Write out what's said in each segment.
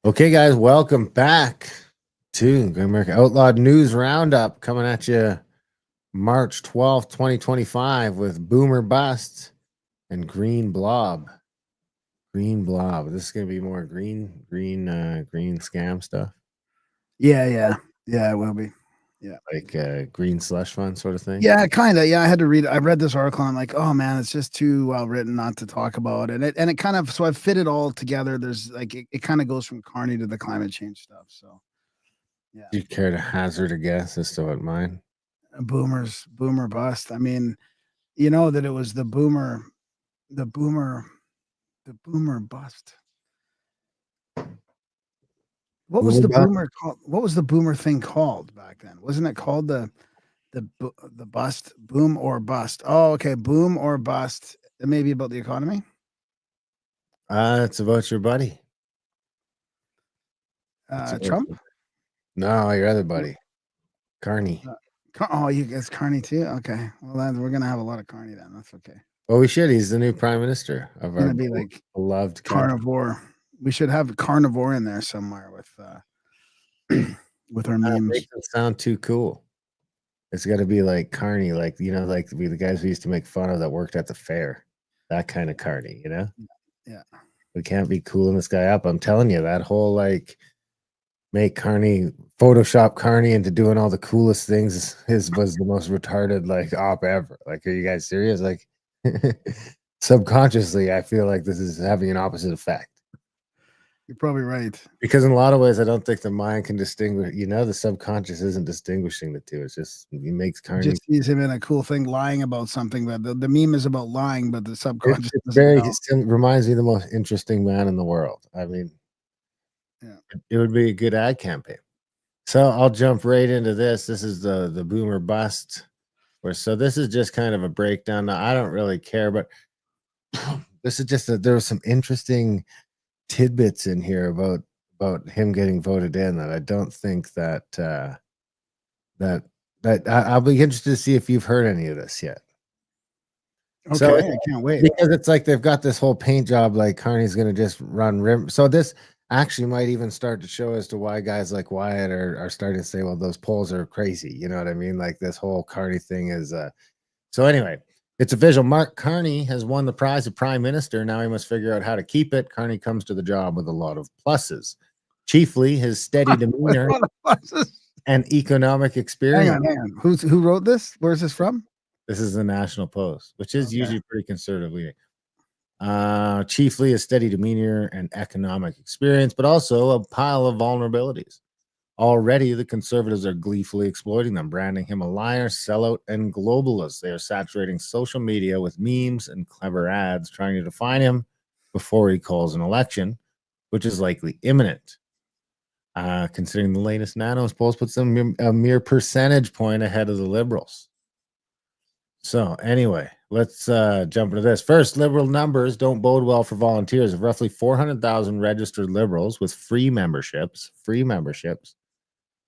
Okay, guys, welcome back to Great America Outlawed News Roundup coming at you March 12th, 2025 with Boomer Bust and Green Blob. Green Blob. This is going to be more green scam stuff. Yeah, it will be. Yeah. Like green slush fund sort of thing. Yeah, kind of. Yeah, I had to read. I read this article. And I'm like, oh man, it's just too well written not to talk about. And it kind of so I fit it all together. There's like it kind of goes from Carney to the climate change stuff. So yeah, Do you care to hazard a guess as to what mine? boomer bust. I mean, you know that it was the boomer bust. What was the boomer called? What was the boomer thing called back then? Wasn't it called the bust, boom or bust? Oh, okay, boom or bust. It may be about the economy. It's about your buddy. Trump? No, your other buddy, Carney. Oh, you guys Carney too? Okay. Well, then we're gonna have a lot of Carney then. That's okay. Well, we should. He's the new prime minister of our be like beloved country. carnivore. We should have carnivore in there somewhere with our memes. Makes it sound too cool. It's got to be like Carney, like like be the guys we used to make fun of that worked at the fair. That kind of Carney, Yeah. We can't be cooling this guy up. I'm telling you, that whole like make Carney Photoshop Carney into doing all the coolest things was the most retarded like op ever. Like, are you guys serious? Like subconsciously, I feel like this is having an opposite effect. You're probably right. Because in a lot of ways, I don't think the mind can distinguish. The subconscious isn't distinguishing the two. It's just he makes Carney. Just sees him in a cool thing, lying about something. But the meme is about lying, but the subconscious it reminds me of the most interesting man in the world. I mean, yeah, it would be a good ad campaign. So I'll jump right into this. This is the boomer bust. So this is just kind of a breakdown. Now, I don't really care, but this is just there was some interesting tidbits in here about him getting voted in that I don't think that I'll be interested to see if you've heard any of this yet. Okay, so I can't wait, because it's like they've got this whole paint job like Carney's going to just run rim. So this actually might even start to show as to why guys like Wyatt are starting to say, well, those polls are crazy. You know what I mean? Like this whole Carney thing is so anyway. It's official. Mark Carney has won the prize of prime minister. Now he must figure out how to keep it. Carney comes to the job with a lot of pluses, chiefly his steady demeanor and economic experience. Hang on. Who wrote this? Where's this from? This is the National Post, which is usually pretty conservative leaning. Chiefly a steady demeanor and economic experience, but also a pile of vulnerabilities. Already, the conservatives are gleefully exploiting them, branding him a liar, sellout, and globalist. They are saturating social media with memes and clever ads, trying to define him before he calls an election, which is likely imminent. Considering the latest Nanos polls puts them a mere percentage point ahead of the Liberals. So anyway, let's jump into this. First, Liberal numbers don't bode well for volunteers. Of roughly 400,000 registered Liberals with free memberships,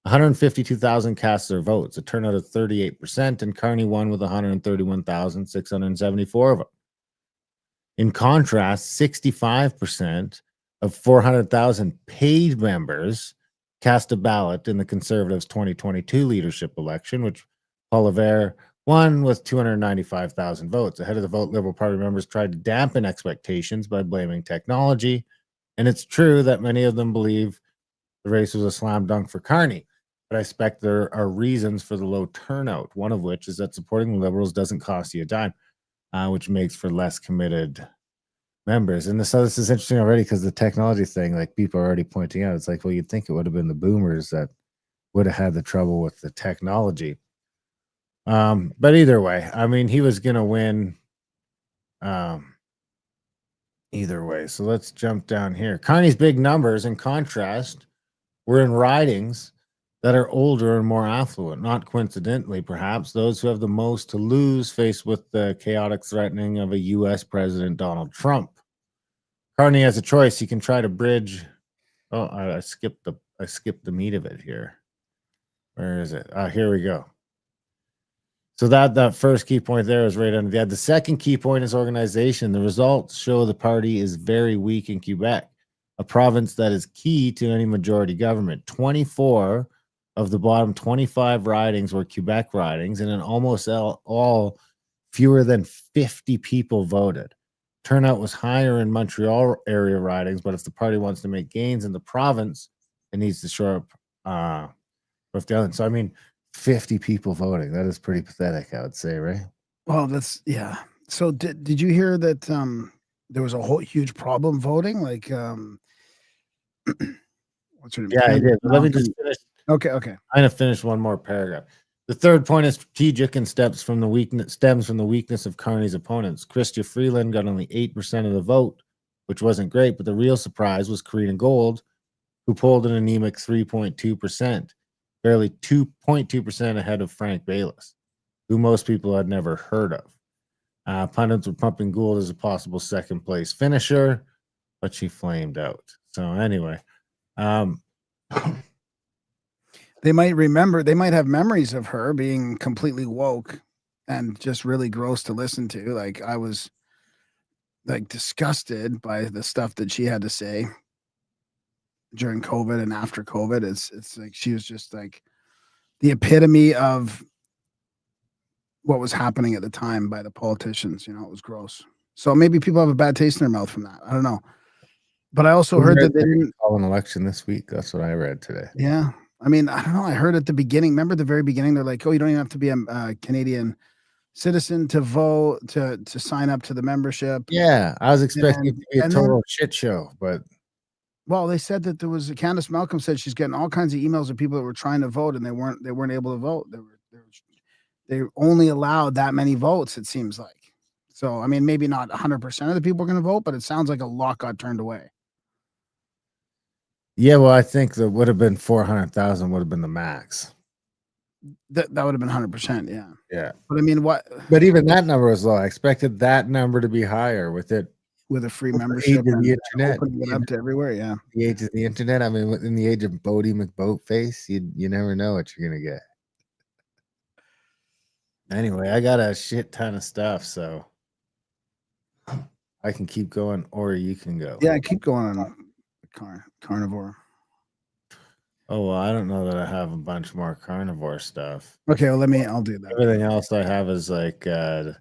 152,000 cast their votes, a turnout of 38%, and Carney won with 131,674 of them. In contrast, 65% of 400,000 paid members cast a ballot in the Conservatives' 2022 leadership election, which Oliver won with 295,000 votes. Ahead of the vote, Liberal Party members tried to dampen expectations by blaming technology, and it's true that many of them believe the race was a slam dunk for Carney. But I suspect there are reasons for the low turnout, one of which is that supporting the Liberals doesn't cost you a dime, which makes for less committed members. And so this is interesting already because the technology thing, like people are already pointing out, it's like, well, you'd think it would have been the boomers that would have had the trouble with the technology. But either way, I mean, he was going to win either way. So let's jump down here. Carney's big numbers, in contrast, were in ridings that are older and more affluent. Not coincidentally, perhaps, those who have the most to lose faced with the chaotic threatening of a U.S. President Donald Trump. Carney has a choice. He can try to bridge. Oh, I skipped the meat of it here. Where is it? Here we go. So that first key point there is right under the ad. The second key point is organization. The results show the party is very weak in Quebec. a province that is key to any majority government. 24 of the bottom 25 ridings were Quebec ridings, and in almost all fewer than 50 people voted. Turnout was higher in Montreal area ridings, but if the party wants to make gains in the province, it needs to show up with the other. So, I mean, 50 people voting. That is pretty pathetic, I would say, right? Well, that's yeah. So did you hear that there was a whole huge problem voting? Like what's her name? Yeah, I did. But let me just finish. Okay. I'm gonna finish one more paragraph. The third point is strategic and stems from the weakness of Carney's opponents. Chrystia Freeland got only 8% of the vote, which wasn't great, but the real surprise was Karina Gold, who polled an anemic 3.2%, barely 2.2% ahead of Frank Bayless, who most people had never heard of. Pundits were pumping Gould as a possible second place finisher, but she flamed out. So anyway, they might have memories of her being completely woke and just really gross to listen to. Like I was like disgusted by the stuff that she had to say during COVID and after COVID. It's like she was just like the epitome of what was happening at the time by the politicians. You know, it was gross. So maybe people have a bad taste in their mouth from that. I don't know. But I also heard that they didn't call an election this week. That's what I read today. Yeah. I mean, I don't know. I heard at the beginning, remember the very beginning, they're like, oh, you don't even have to be a Canadian citizen to vote, to sign up to the membership. Yeah. I was expecting it to be a total shit show, but. Well, they said that there was Candace Malcolm said she's getting all kinds of emails of people that were trying to vote and they weren't able to vote. They only allowed that many votes, it seems like. So, I mean, maybe not 100% of the people are going to vote, but it sounds like a lot got turned away. Yeah, well, I think that would have been 400,000 would have been the max. That would have been 100%, yeah. Yeah. But I mean, But even that number was low. I expected that number to be higher with a free membership and the internet, opening it up to everywhere. Yeah. The age of the internet. I mean, in the age of Bodie McBoatface, you never know what you're gonna get. Anyway, I got a shit ton of stuff, so I can keep going, or you can go. Yeah, keep going on carnivore. Oh well, I don't know that I have a bunch more carnivore stuff. Okay, well I'll do that. Everything else I have is like I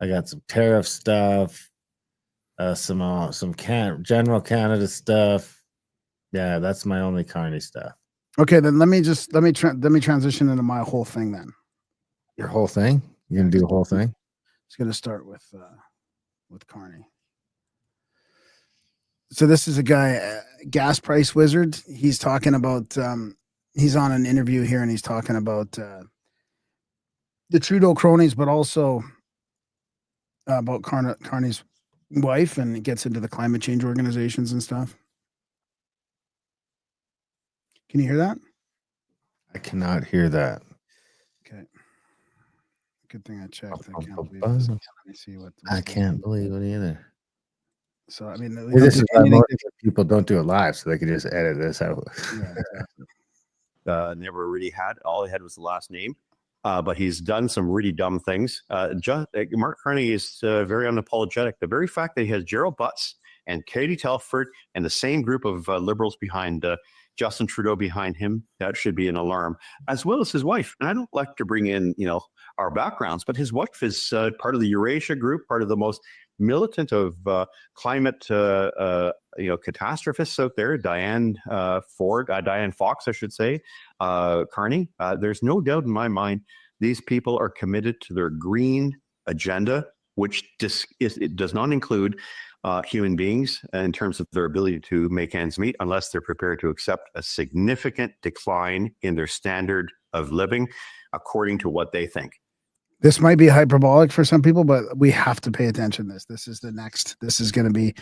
got some tariff stuff, some general Canada stuff. Yeah, that's my only carny stuff. Okay, then let me transition into my whole thing then. Your whole thing? You're gonna do the whole thing? It's gonna start with Carney. So this is a guy, gas price wizard. He's talking about he's on an interview here and he's talking about the Trudeau cronies, but also about Carney's wife, and it gets into the climate change organizations and stuff. Can you hear that? I cannot hear that. Okay. Good thing I checked. I can't believe this. Let me see what. I can't believe it either. So I mean, this is why most people don't do it live, so they can just edit this out. Yeah, exactly. Never really had. All he had was the last name, but he's done some really dumb things. Mark Carney is very unapologetic. The very fact that he has Gerald Butts and Katie Telford and the same group of liberals behind Justin Trudeau behind him, that should be an alarm, as well as his wife. And I don't like to bring in, our backgrounds, but his wife is part of the Eurasia group, part of the most militant of climate, catastrophists out there. Diane Fox, I should say, Carney. There's no doubt in my mind these people are committed to their green agenda, which it does not include human beings in terms of their ability to make ends meet, unless they're prepared to accept a significant decline in their standard of living, according to what they think. This might be hyperbolic for some people, but we have to pay attention to this. This is the next. This is going to be.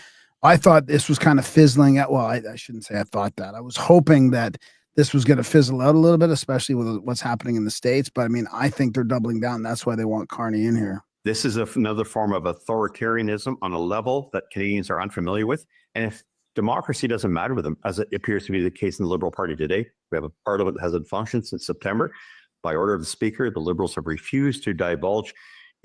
I thought this was kind of fizzling out. Well, I shouldn't say I thought that. I was hoping that this was going to fizzle out a little bit, especially with what's happening in the States. But I mean, I think they're doubling down. That's why they want Carney in here. This is another form of authoritarianism on a level that Canadians are unfamiliar with. And if democracy doesn't matter with them, as it appears to be the case in the Liberal Party today, we have a parliament that hasn't functioned since September. By order of the Speaker, the Liberals have refused to divulge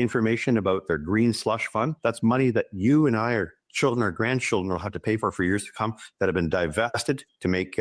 information about their green slush fund. That's money that you and I are children or grandchildren will have to pay for years to come, that have been divested to make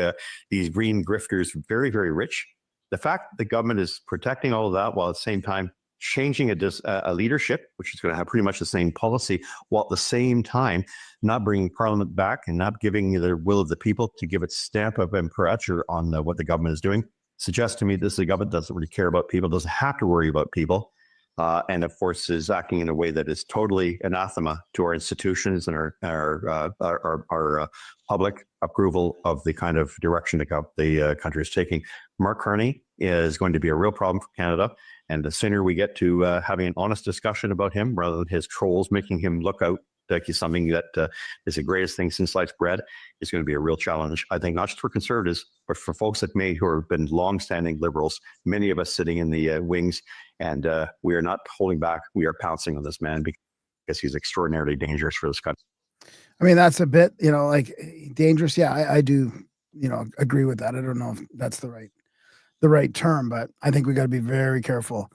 these green grifters very, very rich. The fact that the government is protecting all of that while at the same time changing a leadership, which is going to have pretty much the same policy, while at the same time not bringing Parliament back and not giving the will of the people to give its stamp of imprimatur on what the government is doing, suggests to me this is a government that doesn't really care about people, doesn't have to worry about people, and of course is acting in a way that is totally anathema to our institutions and our public approval of the kind of direction the country is taking. Mark Carney is going to be a real problem for Canada. And the sooner we get to having an honest discussion about him, rather than his trolls making him look out like he's something that is the greatest thing since sliced bread, is going to be a real challenge, I think, not just for conservatives, but for folks like me who have been longstanding liberals, many of us sitting in the wings. And we are not holding back. We are pouncing on this man because he's extraordinarily dangerous for this country. I mean, that's a bit, like dangerous. Yeah, I do, agree with that. I don't know if that's the right term, but I think we got to be very careful.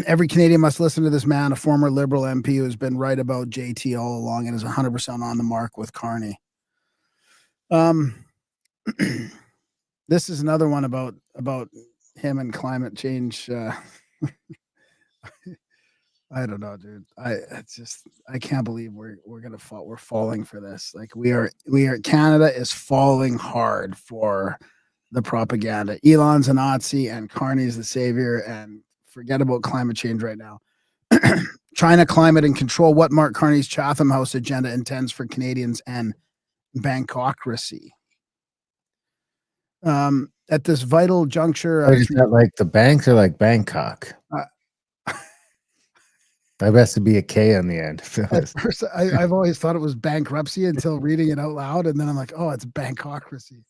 Every Canadian must listen to this man, a former Liberal MP who has been right about JT all along and is 100% on the mark with Carney. This is another one about him and climate change. I don't know, dude. I can't believe we're falling for this. Like we are Canada is falling hard for the propaganda. Elon's a Nazi and Carney's the savior, and forget about climate change right now. China, climate, and control. What Mark Carney's Chatham House agenda intends for Canadians and Bangkocracy. At this vital juncture, is that like the banks or like Bangkok? That has to be a K on the end. At first, I've always thought it was bankruptcy until reading it out loud, and then I'm like, oh, it's Bangkocracy.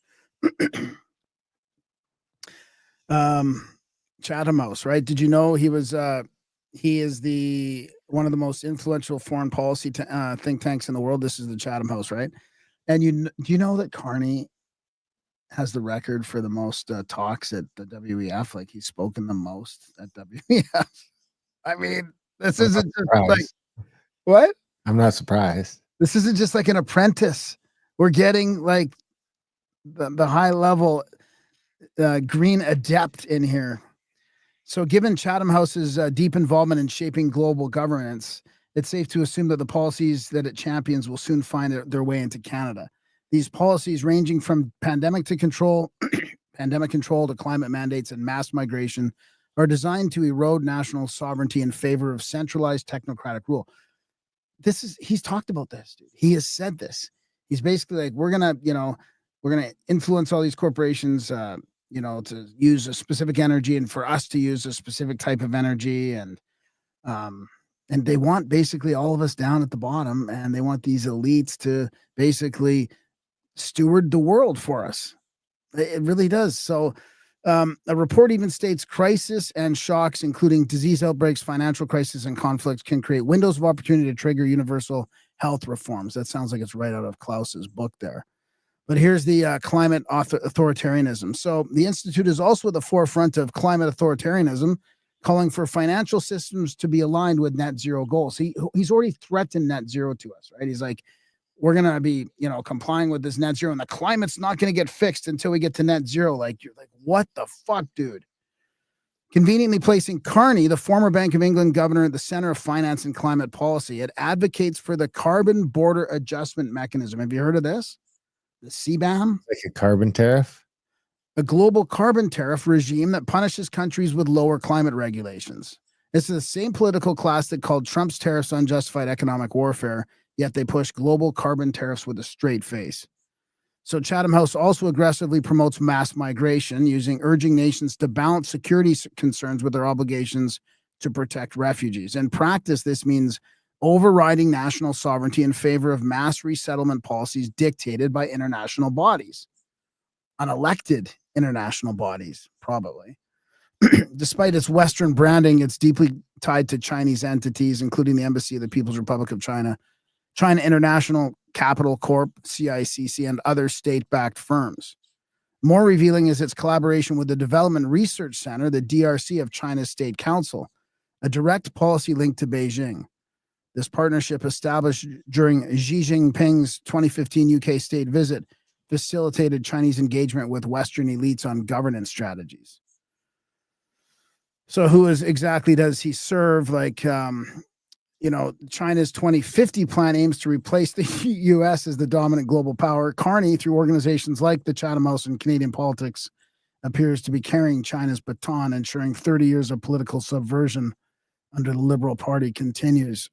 Chatham House, right? Did you know he is one of the most influential foreign policy think tanks in the world? This is the Chatham House, right? And do you know that Carney has the record for the most talks at the WEF? Like he's spoken the most at WEF. I mean, this isn't just like what? I'm not surprised. This isn't just like an apprentice. We're getting like the high level green adept in here. So given Chatham House's deep involvement in shaping global governance, it's safe to assume that the policies that it champions will soon find their way into Canada. These policies, ranging from pandemic control to climate mandates and mass migration, are designed to erode national sovereignty in favor of centralized technocratic rule. He's talked about this, dude. He has said this. He's basically like, we're gonna influence all these corporations, to use a specific energy, and for us to use a specific type of energy, and they want basically all of us down at the bottom, and they want these elites to basically steward the world for us. It really does. So a report even states crisis and shocks, including disease outbreaks, financial crisis, and conflicts, can create windows of opportunity to trigger universal health reforms. That sounds like it's right out of Klaus's book there. But here's the climate authoritarianism. So the Institute is also at the forefront of climate authoritarianism, calling for financial systems to be aligned with net zero goals. He's already threatened net zero to us, right? He's like, we're going to be, complying with this net zero, and the climate's not going to get fixed until we get to net zero. Like, you're like, what the fuck, dude? Conveniently placing Carney, the former Bank of England governor, at the center of finance and climate policy. It advocates for the Carbon Border Adjustment Mechanism. Have you heard of this? The CBAM? Like a carbon tariff? A global carbon tariff regime that punishes countries with lower climate regulations. It's the same political class that called Trump's tariffs unjustified economic warfare, yet they push global carbon tariffs with a straight face. So Chatham House also aggressively promotes mass migration, urging nations to balance security concerns with their obligations to protect refugees. In practice, this means overriding national sovereignty in favor of mass resettlement policies dictated by international bodies, unelected international bodies, probably. Despite its Western branding, it's deeply tied to Chinese entities, including the Embassy of the People's Republic of China, China International Capital Corp, CICC, and other state-backed firms. More revealing is its collaboration with the Development Research Center, the DRC of China's State Council, a direct policy link to Beijing. This partnership, established during Xi Jinping's 2015 UK state visit, facilitated Chinese engagement with Western elites on governance strategies. So who exactly does he serve? Like, China's 2050 plan aims to replace the U.S. as the dominant global power. Carney, through organizations like the Chatham House and Canadian Politics, appears to be carrying China's baton, ensuring 30 years of political subversion under the Liberal Party continues.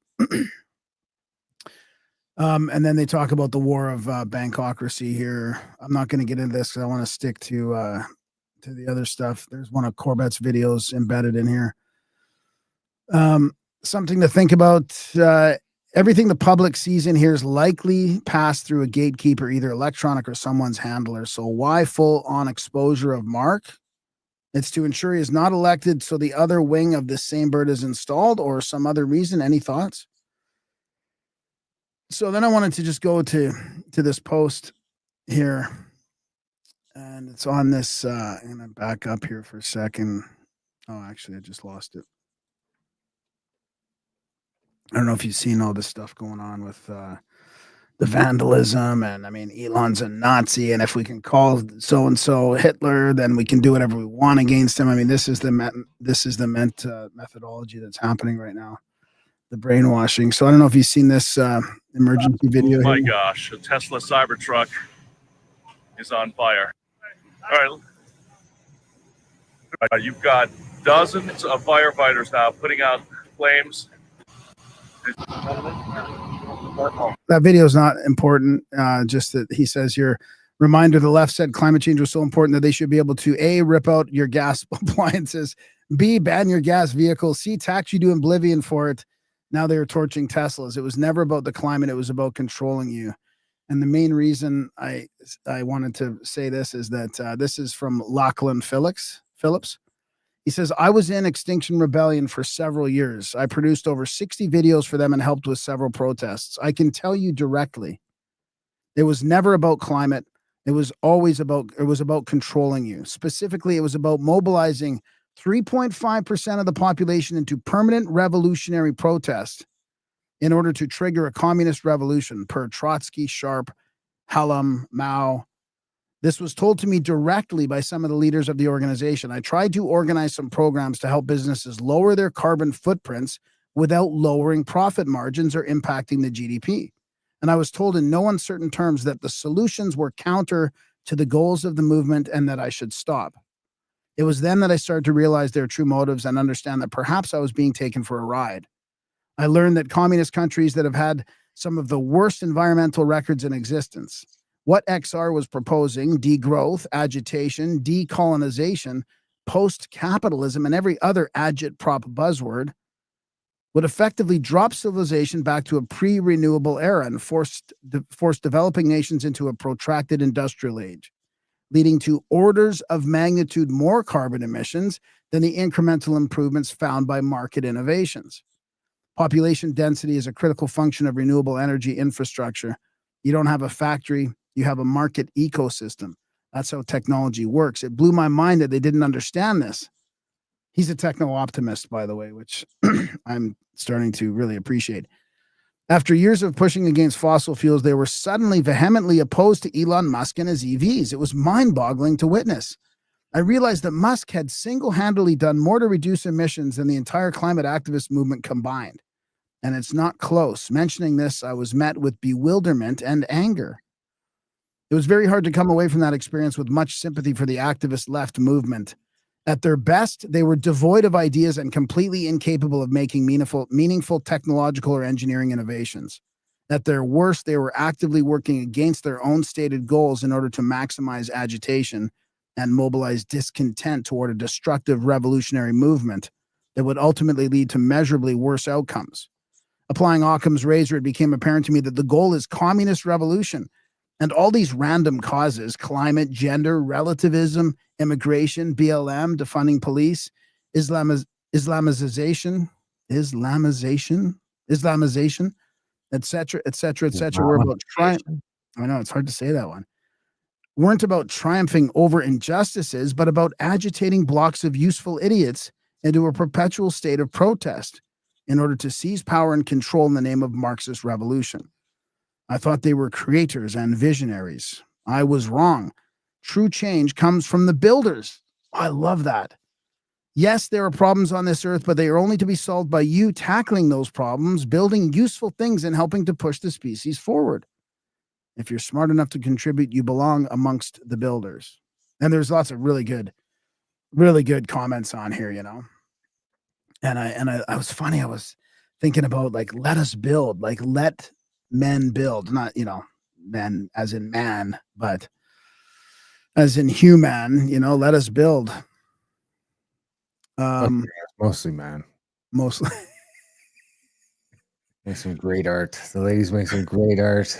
And then they talk about the war of bankocracy here. I'm not going to get into this because I want to stick to the other stuff. There's one of Corbett's videos embedded in here. Something to think about. Everything the public sees in here is likely passed through a gatekeeper, either electronic or someone's handler. So why full-on exposure of Mark? It's to ensure he is not elected so the other wing of the same bird is installed, or some other reason. Any thoughts? So then I wanted to just go to this post here, and it's on this. I'm going to back up here for a second. Oh, actually, I just lost it. I don't know if you've seen all this stuff going on with the vandalism, and I mean, Elon's a Nazi, and if we can call so and so Hitler, then we can do whatever we want against him. I mean, this is the methodology that's happening right now, the brainwashing. So I don't know if you've seen this emergency video. Oh my here. gosh, a Tesla Cybertruck is on fire. All right, you've got dozens of firefighters now putting out flames. That video is not important. Just that he says here, reminder, the left said climate change was so important that they should be able to A, rip out your gas appliances, B, ban your gas vehicles, C, tax you to oblivion for it. Now they are torching Teslas. It was never about the climate. It was about controlling you. And the main reason I wanted to say this is that this is from Lachlan Phillips. He says, I was in Extinction Rebellion for several years. I produced over 60 videos for them and helped with several protests. I can tell you directly, it was never about climate. It was about controlling you. Specifically, it was about mobilizing 3.5% of the population into permanent revolutionary protest in order to trigger a communist revolution per Trotsky, Sharp, Hallam, Mao. This was told to me directly by some of the leaders of the organization. I tried to organize some programs to help businesses lower their carbon footprints without lowering profit margins or impacting the GDP. And I was told in no uncertain terms that the solutions were counter to the goals of the movement and that I should stop. It was then that I started to realize their true motives and understand that perhaps I was being taken for a ride. I learned that communist countries that have had some of the worst environmental records in existence, what XR was proposing, degrowth, agitation, decolonization, post-capitalism, and every other agitprop buzzword, would effectively drop civilization back to a pre-renewable era and force developing nations into a protracted industrial age, leading to orders of magnitude more carbon emissions than the incremental improvements found by market innovations. Population density is a critical function of renewable energy infrastructure. You don't have a factory, you have a market ecosystem. That's how technology works. It blew my mind that they didn't understand this. He's a techno-optimist, by the way, which I'm starting to really appreciate. After years of pushing against fossil fuels, they were suddenly vehemently opposed to Elon Musk and his EVs. It was mind-boggling to witness. I realized that Musk had single-handedly done more to reduce emissions than the entire climate activist movement combined. And it's not close. Mentioning this, I was met with bewilderment and anger. It was very hard to come away from that experience with much sympathy for the activist left movement. At their best, they were devoid of ideas and completely incapable of making meaningful technological or engineering innovations. At their worst, they were actively working against their own stated goals in order to maximize agitation and mobilize discontent toward a destructive revolutionary movement that would ultimately lead to measurably worse outcomes. Applying Occam's razor, it became apparent to me that the goal is communist revolution. And all these random causes, climate, gender, relativism, immigration, BLM, defunding police, Islamization, et cetera, were about triumph. I know, it's hard to say that one. Weren't about triumphing over injustices, but about agitating blocks of useful idiots into a perpetual state of protest. in order to seize power and control in the name of Marxist revolution. I thought they were creators and visionaries. I was wrong. True change comes from the builders. I love that. Yes, there are problems on this earth, but they are only to be solved by you tackling those problems, building useful things, and helping to push the species forward. If you're smart enough to contribute, you belong amongst the builders. And there's lots of really good comments on here, you know. And I was funny. I was thinking about, like, let us build, like, let men build, not, you know, men as in man, but as in human, you know, let us build. Mostly man. Mostly. Make some great art. The ladies make some great art.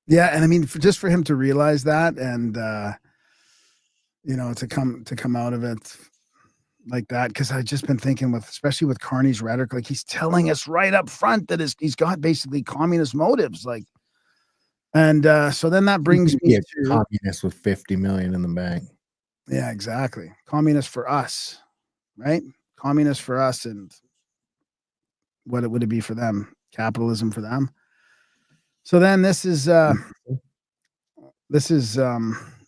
Yeah, and I mean, just for him to realize that, and you know, to come out of it like that, because I've just been thinking, with especially with Carney's rhetoric, like, he's telling us right up front that he's got basically communist motives, like, and so then that brings me to communist with 50 million in the bank. Yeah, exactly. Communist for us, right? Communist for us, and what would it be for them? Capitalism for them. So then this is oh,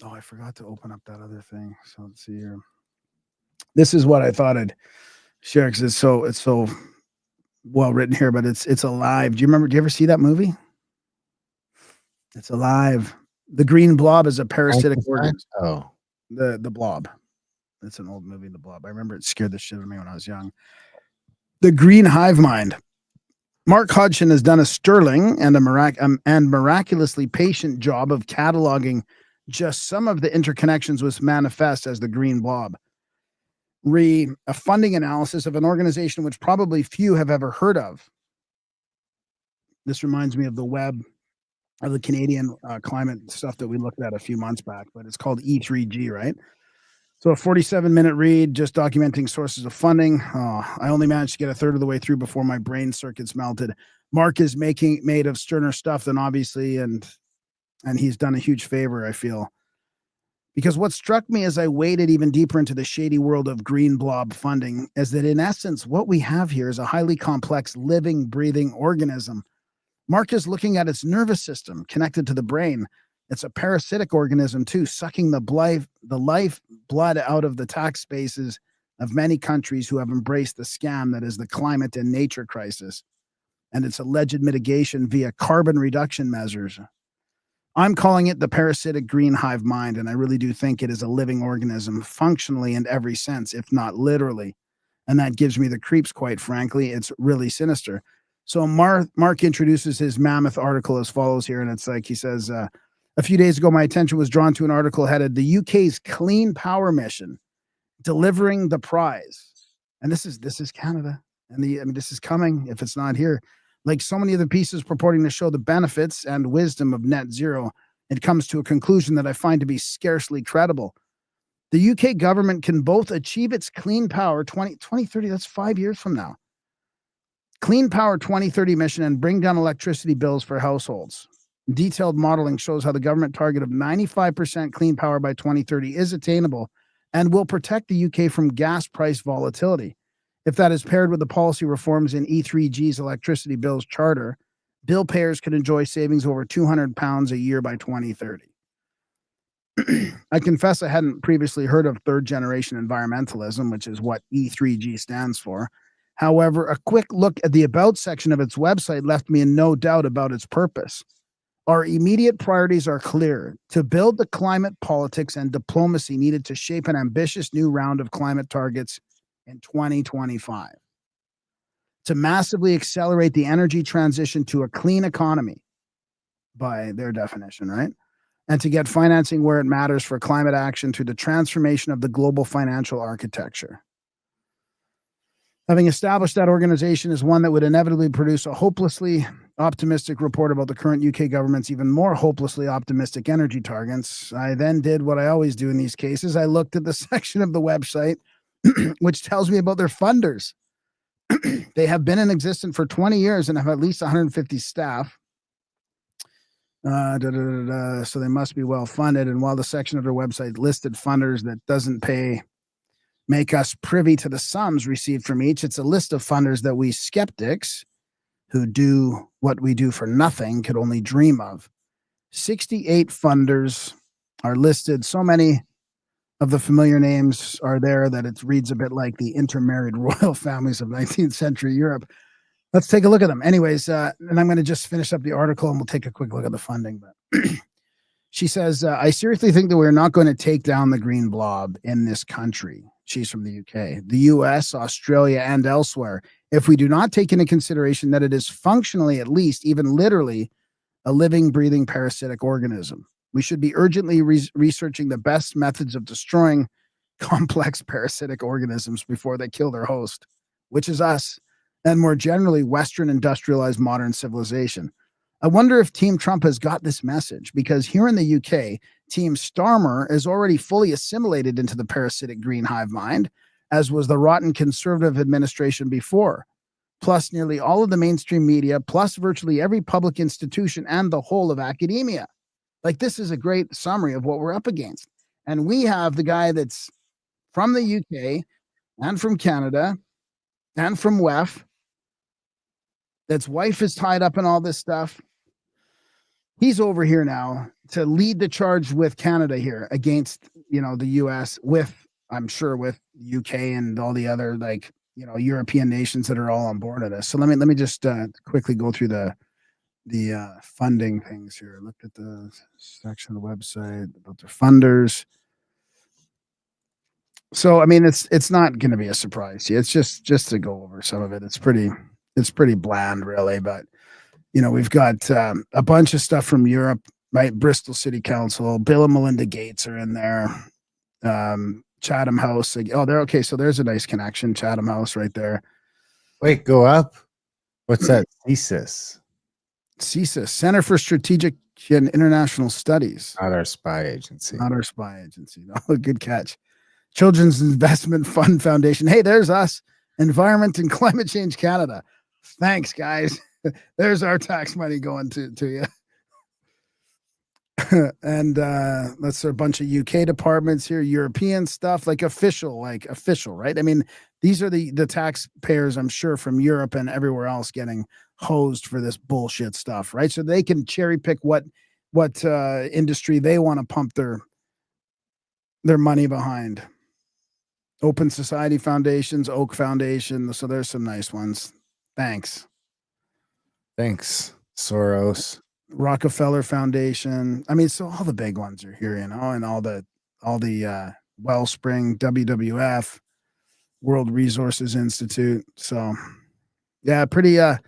I forgot to open up that other thing. So let's see here. This is what I thought I'd share, because it's so well written here, but it's alive. Do you ever see that movie? It's alive. The green blob is a parasitic organism. Oh. The Blob. It's an old movie, The Blob. I remember it scared the shit out of me when I was young. The green hive mind. Mark Hodgson has done a sterling and miraculously patient job of cataloging just some of the interconnections which manifest as the green blob. A funding analysis of an organization which probably few have ever heard of. This reminds me of the web of the Canadian climate stuff that we looked at a few months back, but it's called E3G, right? So a 47-minute read, just documenting sources of funding. I only managed to get a third of the way through before my brain circuits melted. Mark is made of sterner stuff than obviously, and he's done a huge favor, I feel. Because what struck me as I waded even deeper into the shady world of green blob funding is that, in essence, what we have here is a highly complex, living, breathing organism. Mark is looking at its nervous system connected to the brain. It's a parasitic organism too, sucking the life blood out of the tax bases of many countries who have embraced the scam that is the climate and nature crisis, and its alleged mitigation via carbon reduction measures. I'm calling it the parasitic green hive mind, and I really do think it is a living organism, functionally in every sense, if not literally. And that gives me the creeps, quite frankly. It's really sinister. So Mark introduces his mammoth article as follows here, and it's like, he says, a few days ago, my attention was drawn to an article headed "The UK's Clean Power Mission, Delivering the Prize." And this is Canada, and this is coming if it's not here. Like so many other pieces purporting to show the benefits and wisdom of net zero, it comes to a conclusion that I find to be scarcely credible. The UK government can both achieve its clean power 2030, that's 5 years from now, Clean Power 2030 mission, and bring down electricity bills for households. Detailed modeling shows how the government target of 95% clean power by 2030 is attainable and will protect the UK from gas price volatility. If that is paired with the policy reforms in E3G's electricity bills charter, bill payers could enjoy savings over £200 a year by 2030. I confess I hadn't previously heard of third-generation environmentalism, which is what E3G stands for. However, a quick look at the About section of its website left me in no doubt about its purpose. Our immediate priorities are clear: to build the climate politics and diplomacy needed to shape an ambitious new round of climate targets in 2025, to massively accelerate the energy transition to a clean economy, by their definition, right? And to get financing where it matters for climate action through the transformation of the global financial architecture. Having established that organization is one that would inevitably produce a hopelessly optimistic report about the current UK government's even more hopelessly optimistic energy targets. I then did what I always do in these cases. I looked at the section of the website which tells me about their funders. They have been in existence for 20 years and have at least 150 staff. So they must be well funded. And while the section of their website listed funders that doesn't pay make us privy to the sums received from each. It's a list of funders that we skeptics who do what we do for nothing could only dream of. 68 funders are listed. So many of the familiar names are there that it reads a bit like the intermarried royal families of 19th century Europe. Let's take a look at them. Anyways, and I'm going to just finish up the article and we'll take a quick look at the funding. But she says, I seriously think that we're not going to take down the green blob in this country. She's from the UK, the US, Australia, and elsewhere, if we do not take into consideration that it is functionally, at least, even literally, a living, breathing parasitic organism. We should be urgently researching the best methods of destroying complex parasitic organisms before they kill their host, which is us, and more generally, Western industrialized modern civilization. I wonder if Team Trump has got this message, because here in the UK, Team Starmer is already fully assimilated into the parasitic green hive mind, as was the rotten conservative administration before, plus nearly all of the mainstream media, plus virtually every public institution and the whole of academia. Like, this is a great summary of what we're up against. And we have the guy that's from the UK and from Canada and from WEF, that's wife is tied up in all this stuff. He's over here now to lead the charge with Canada here against, the US, with, I'm sure, with UK and all the other, European nations that are all on board of this. So let me just quickly go through the funding things here. Look at the section of the website about their funders. So, I mean, it's not going to be a surprise to you. It's just to go over some of it. It's pretty bland, really. But, we've got a bunch of stuff from Europe, right? Bristol City Council, Bill and Melinda Gates are in there. Chatham House. Oh, they're okay. So there's a nice connection. Chatham House right there. Wait, go up. What's that? CSIS. CSIS, Center for Strategic and International Studies. Not our spy agency. Not our spy agency. No, good catch. Children's Investment Fund Foundation. Hey, there's us. Environment and Climate Change Canada. Thanks, guys. There's our tax money going to you. And that's a bunch of UK departments here, European stuff, official, right? I mean, these are the taxpayers, I'm sure, from Europe and everywhere else getting hosed for this bullshit stuff, right? So they can cherry pick what industry they want to pump their money behind. Open Society Foundations, Oak Foundation. So there's some nice ones. Thanks, Soros. Rockefeller Foundation. I mean, so all the big ones are here, and all the Wellspring, WWF, World Resources Institute. So yeah, pretty I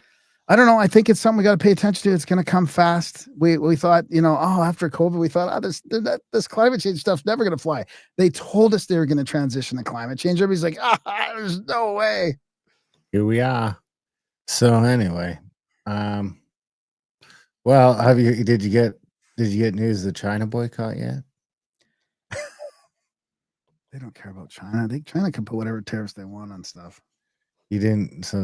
don't know. I think it's something we got to pay attention to. It's going to come fast. We thought, after COVID, we thought, this climate change stuff's never going to fly. They told us they were going to transition to climate change. Everybody's like, there's no way. Here we are. So anyway, well, did you get news of the China boycott yet? They don't care about China. China can put whatever tariffs they want on stuff. You didn't, so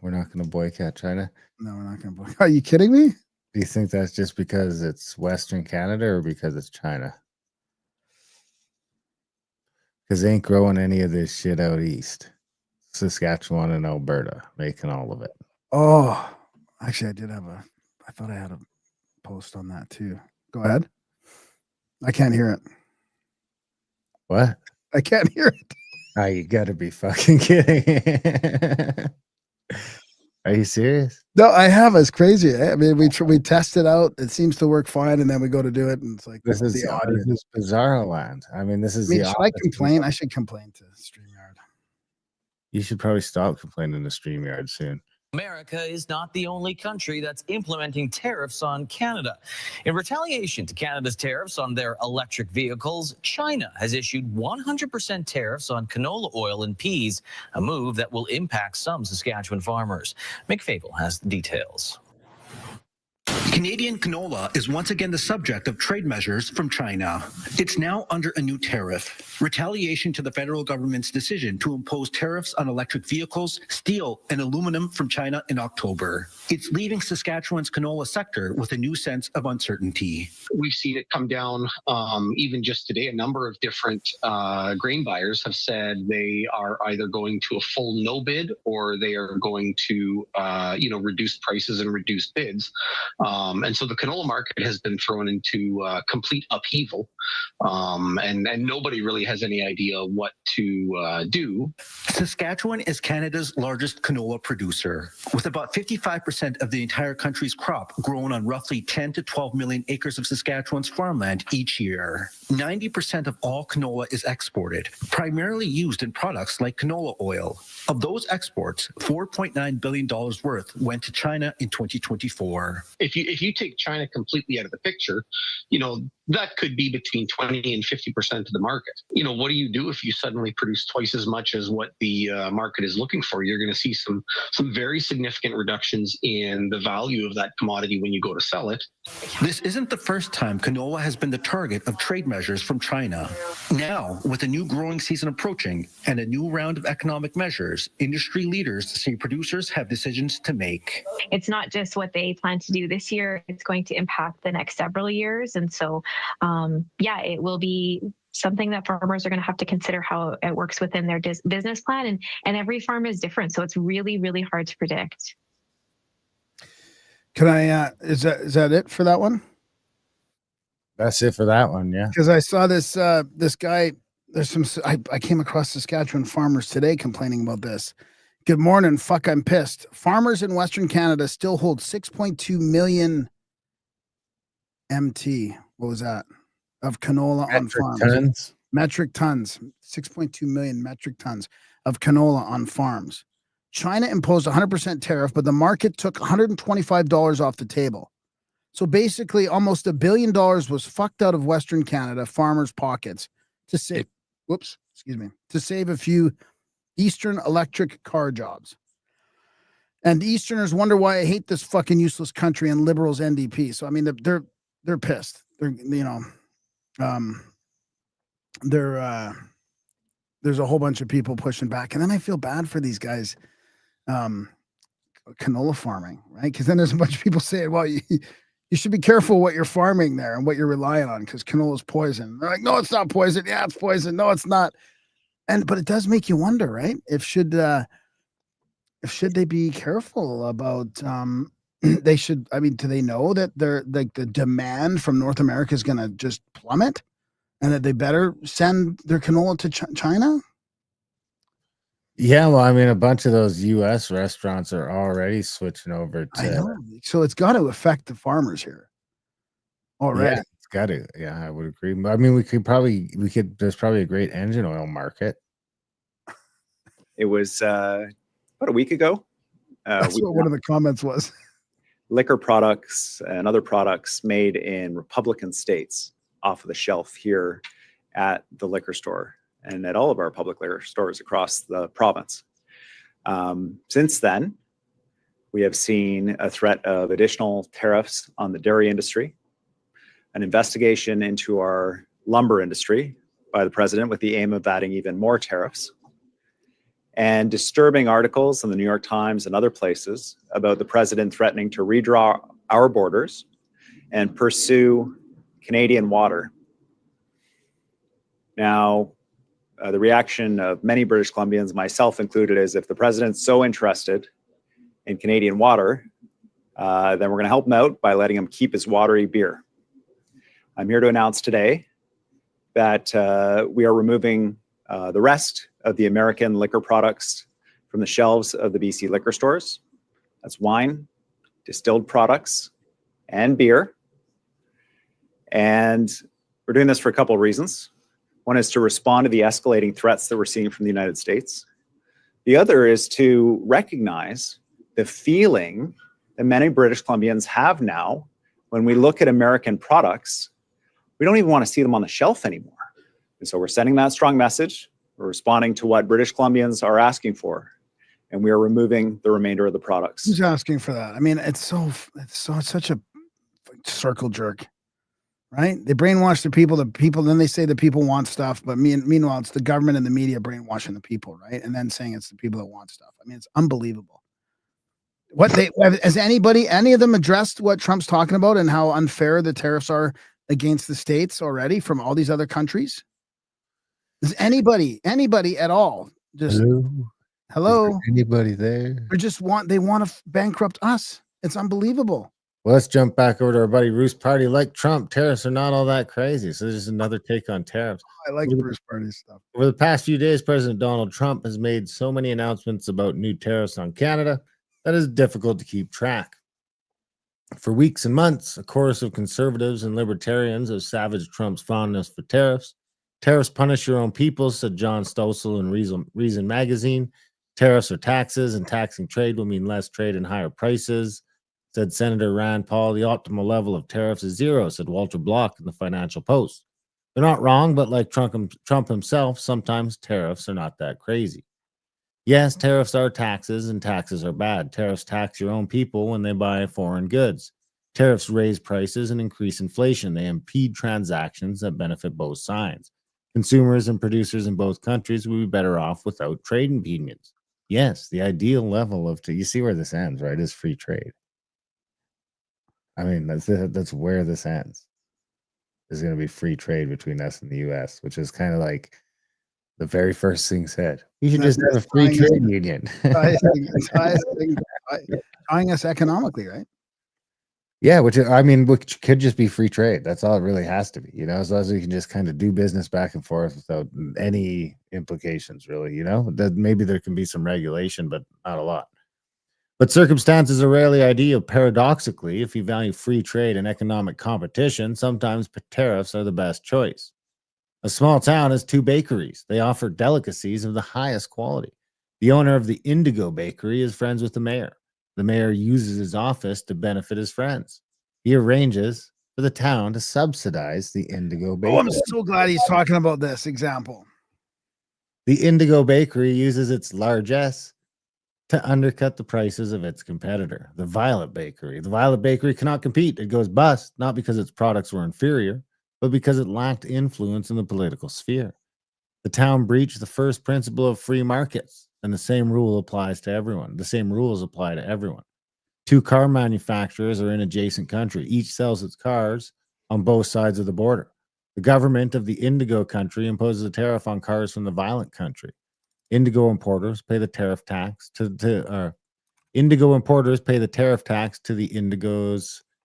we're not going to boycott China. No, we're not going to boycott. Are you kidding me? Do you think that's just because it's Western Canada or because it's China? Because they ain't growing any of this shit out east. Saskatchewan and Alberta making all of it. Oh, actually, I thought I had a post on that too. Go ahead. I can't hear it. What? I can't hear it. Oh, you gotta be fucking kidding. Are you serious? No, I have. It's crazy. I mean, we test it out. It seems to work fine, and then we go to do it, and it's like this is bizarro land. I mean, this is should I complain? I should complain to StreamYard. You should probably stop complaining to StreamYard soon. America is not the only country that's implementing tariffs on Canada. In retaliation to Canada's tariffs on their electric vehicles, China has issued 100% tariffs on canola oil and peas, a move that will impact some Saskatchewan farmers. Mick Fable has the details. Canadian canola is once again the subject of trade measures from China. It's now under a new tariff, retaliation to the federal government's decision to impose tariffs on electric vehicles, steel, and aluminum from China in October. It's leaving Saskatchewan's canola sector with a new sense of uncertainty. We've seen it come down even just today. A number of different grain buyers have said they are either going to a full no bid or they are going to reduce prices and reduce bids. And so the canola market has been thrown into complete upheaval, and nobody really has any idea what to do. Saskatchewan is Canada's largest canola producer, with about 55% of the entire country's crop grown on roughly 10 to 12 million acres of Saskatchewan's farmland each year. 90% of all canola is exported, primarily used in products like canola oil. Of those exports, $4.9 billion worth went to China in 2024. If you take China completely out of the picture, that could be between 20 and 50% of the market. What do you do if you suddenly produce twice as much as what the market is looking for? You're going to see some very significant reductions in the value of that commodity when you go to sell it. This isn't the first time canola has been the target of trade measures from China. Now, with a new growing season approaching and a new round of economic measures, industry leaders say producers have decisions to make. It's not just what they plan to do this year, it's going to impact the next several years. And so, it will be something that farmers are going to have to consider how it works within their business plan. And every farm is different. So it's really, really hard to predict. Can I, is that it for that one? That's it for that one. Yeah. Because I saw this guy, I came across Saskatchewan farmers today complaining about this. Good morning. Fuck, I'm pissed. Farmers in Western Canada still hold 6.2 million MT. What was that? Of canola on farms. Tons. Metric tons. 6.2 million metric tons of canola on farms. China imposed 100% tariff, but the market took $125 off the table. So basically almost $1 billion was fucked out of Western Canada farmers' pockets to save, to save a few Eastern electric car jobs. And Easterners wonder why I hate this fucking useless country and liberals NDP. So, I mean, they're pissed. There's a whole bunch of people pushing back. And then I feel bad for these guys, canola farming, right? Because then there's a bunch of people saying, well, you should be careful what you're farming there and what you're relying on because canola is poison. They're like, no, it's not poison. Yeah, it's poison. No, it's not. But it does make you wonder, right? Should they be careful about, they should, I mean, do they know that they're like the demand from North America is going to just plummet and that they better send their canola to China? Yeah, well, I mean, a bunch of those U.S. restaurants are already switching over to. I know. So it's got to affect the farmers here already. Yeah, it's got to. Yeah, I would agree. I mean, there's probably a great engine oil market. It was about a week ago. That's what one of the comments was. Liquor products and other products made in Republican states off of the shelf here at the liquor store and at all of our public liquor stores across the province. Since then, we have seen a threat of additional tariffs on the dairy industry, an investigation into our lumber industry by the president with the aim of adding even more tariffs, and disturbing articles in the New York Times and other places about the president threatening to redraw our borders and pursue Canadian water. Now, the reaction of many British Columbians, myself included, is if the president's so interested in Canadian water, then we're going to help him out by letting him keep his watery beer. I'm here to announce today that we are removing the rest of the American liquor products from the shelves of the BC liquor stores. That's wine, distilled products, and beer. And we're doing this for a couple of reasons. One is to respond to the escalating threats that we're seeing from the United States. The other is to recognize the feeling that many British Columbians have now when we look at American products, we don't even want to see them on the shelf anymore. And so we're sending that strong message. We're responding to what British Columbians are asking for, and we are removing the remainder of the products. Who's asking for that? I mean, it's such a circle jerk, right? They brainwash the people. Then they say the people want stuff, but meanwhile, it's the government and the media brainwashing the people, right? And then saying it's the people that want stuff. I mean, it's unbelievable. Has any of them addressed what Trump's talking about and how unfair the tariffs are against the states already from all these other countries? Does anybody at all just hello? Anybody there? They want to bankrupt us. It's unbelievable. Well, let's jump back over to our buddy Bruce Party. Like Trump, tariffs are not all that crazy. So there's another take on tariffs. I like Bruce Party stuff. Over the past few days, President Donald Trump has made so many announcements about new tariffs on Canada that is difficult to keep track. For weeks and months, a chorus of conservatives and libertarians have savaged Trump's fondness for tariffs. Tariffs punish your own people, said John Stossel in Reason magazine. Tariffs are taxes, and taxing trade will mean less trade and higher prices, said Senator Rand Paul. The optimal level of tariffs is zero, said Walter Block in the Financial Post. They're not wrong, but like Trump himself, sometimes tariffs are not that crazy. Yes, tariffs are taxes, and taxes are bad. Tariffs tax your own people when they buy foreign goods. Tariffs raise prices and increase inflation. They impede transactions that benefit both sides. Consumers and producers in both countries will be better off without trade impediments. Yes, the ideal level of you see where this ends, right? Is free trade. I mean, that's where this ends. There's going to be free trade between us and the U.S., which is kind of like the very first thing said. We should just have a free trade union. Tying us economically, right? Yeah, which could just be free trade. That's all it really has to be, as long as we can just kind of do business back and forth without any implications, really, that maybe there can be some regulation, but not a lot. But circumstances are rarely ideal. Paradoxically, if you value free trade and economic competition, sometimes tariffs are the best choice. A small town has 2 bakeries. They offer delicacies of the highest quality. The owner of the Indigo Bakery is friends with the mayor. The mayor uses his office to benefit his friends. He arranges for the town to subsidize the Indigo Bakery. Oh, I'm so glad he's talking about this example. The Indigo Bakery uses its largesse to undercut the prices of its competitor, the Violet Bakery. The Violet Bakery cannot compete. It goes bust, not because its products were inferior, but because it lacked influence in the political sphere. The town breached the first principle of free markets, and the same rule applies to everyone. The same rules apply to everyone. 2 car manufacturers are in adjacent country. Each sells its cars on both sides of the border. The government of the Indigo country imposes a tariff on cars from the Violet country. Indigo importers pay the tariff tax to the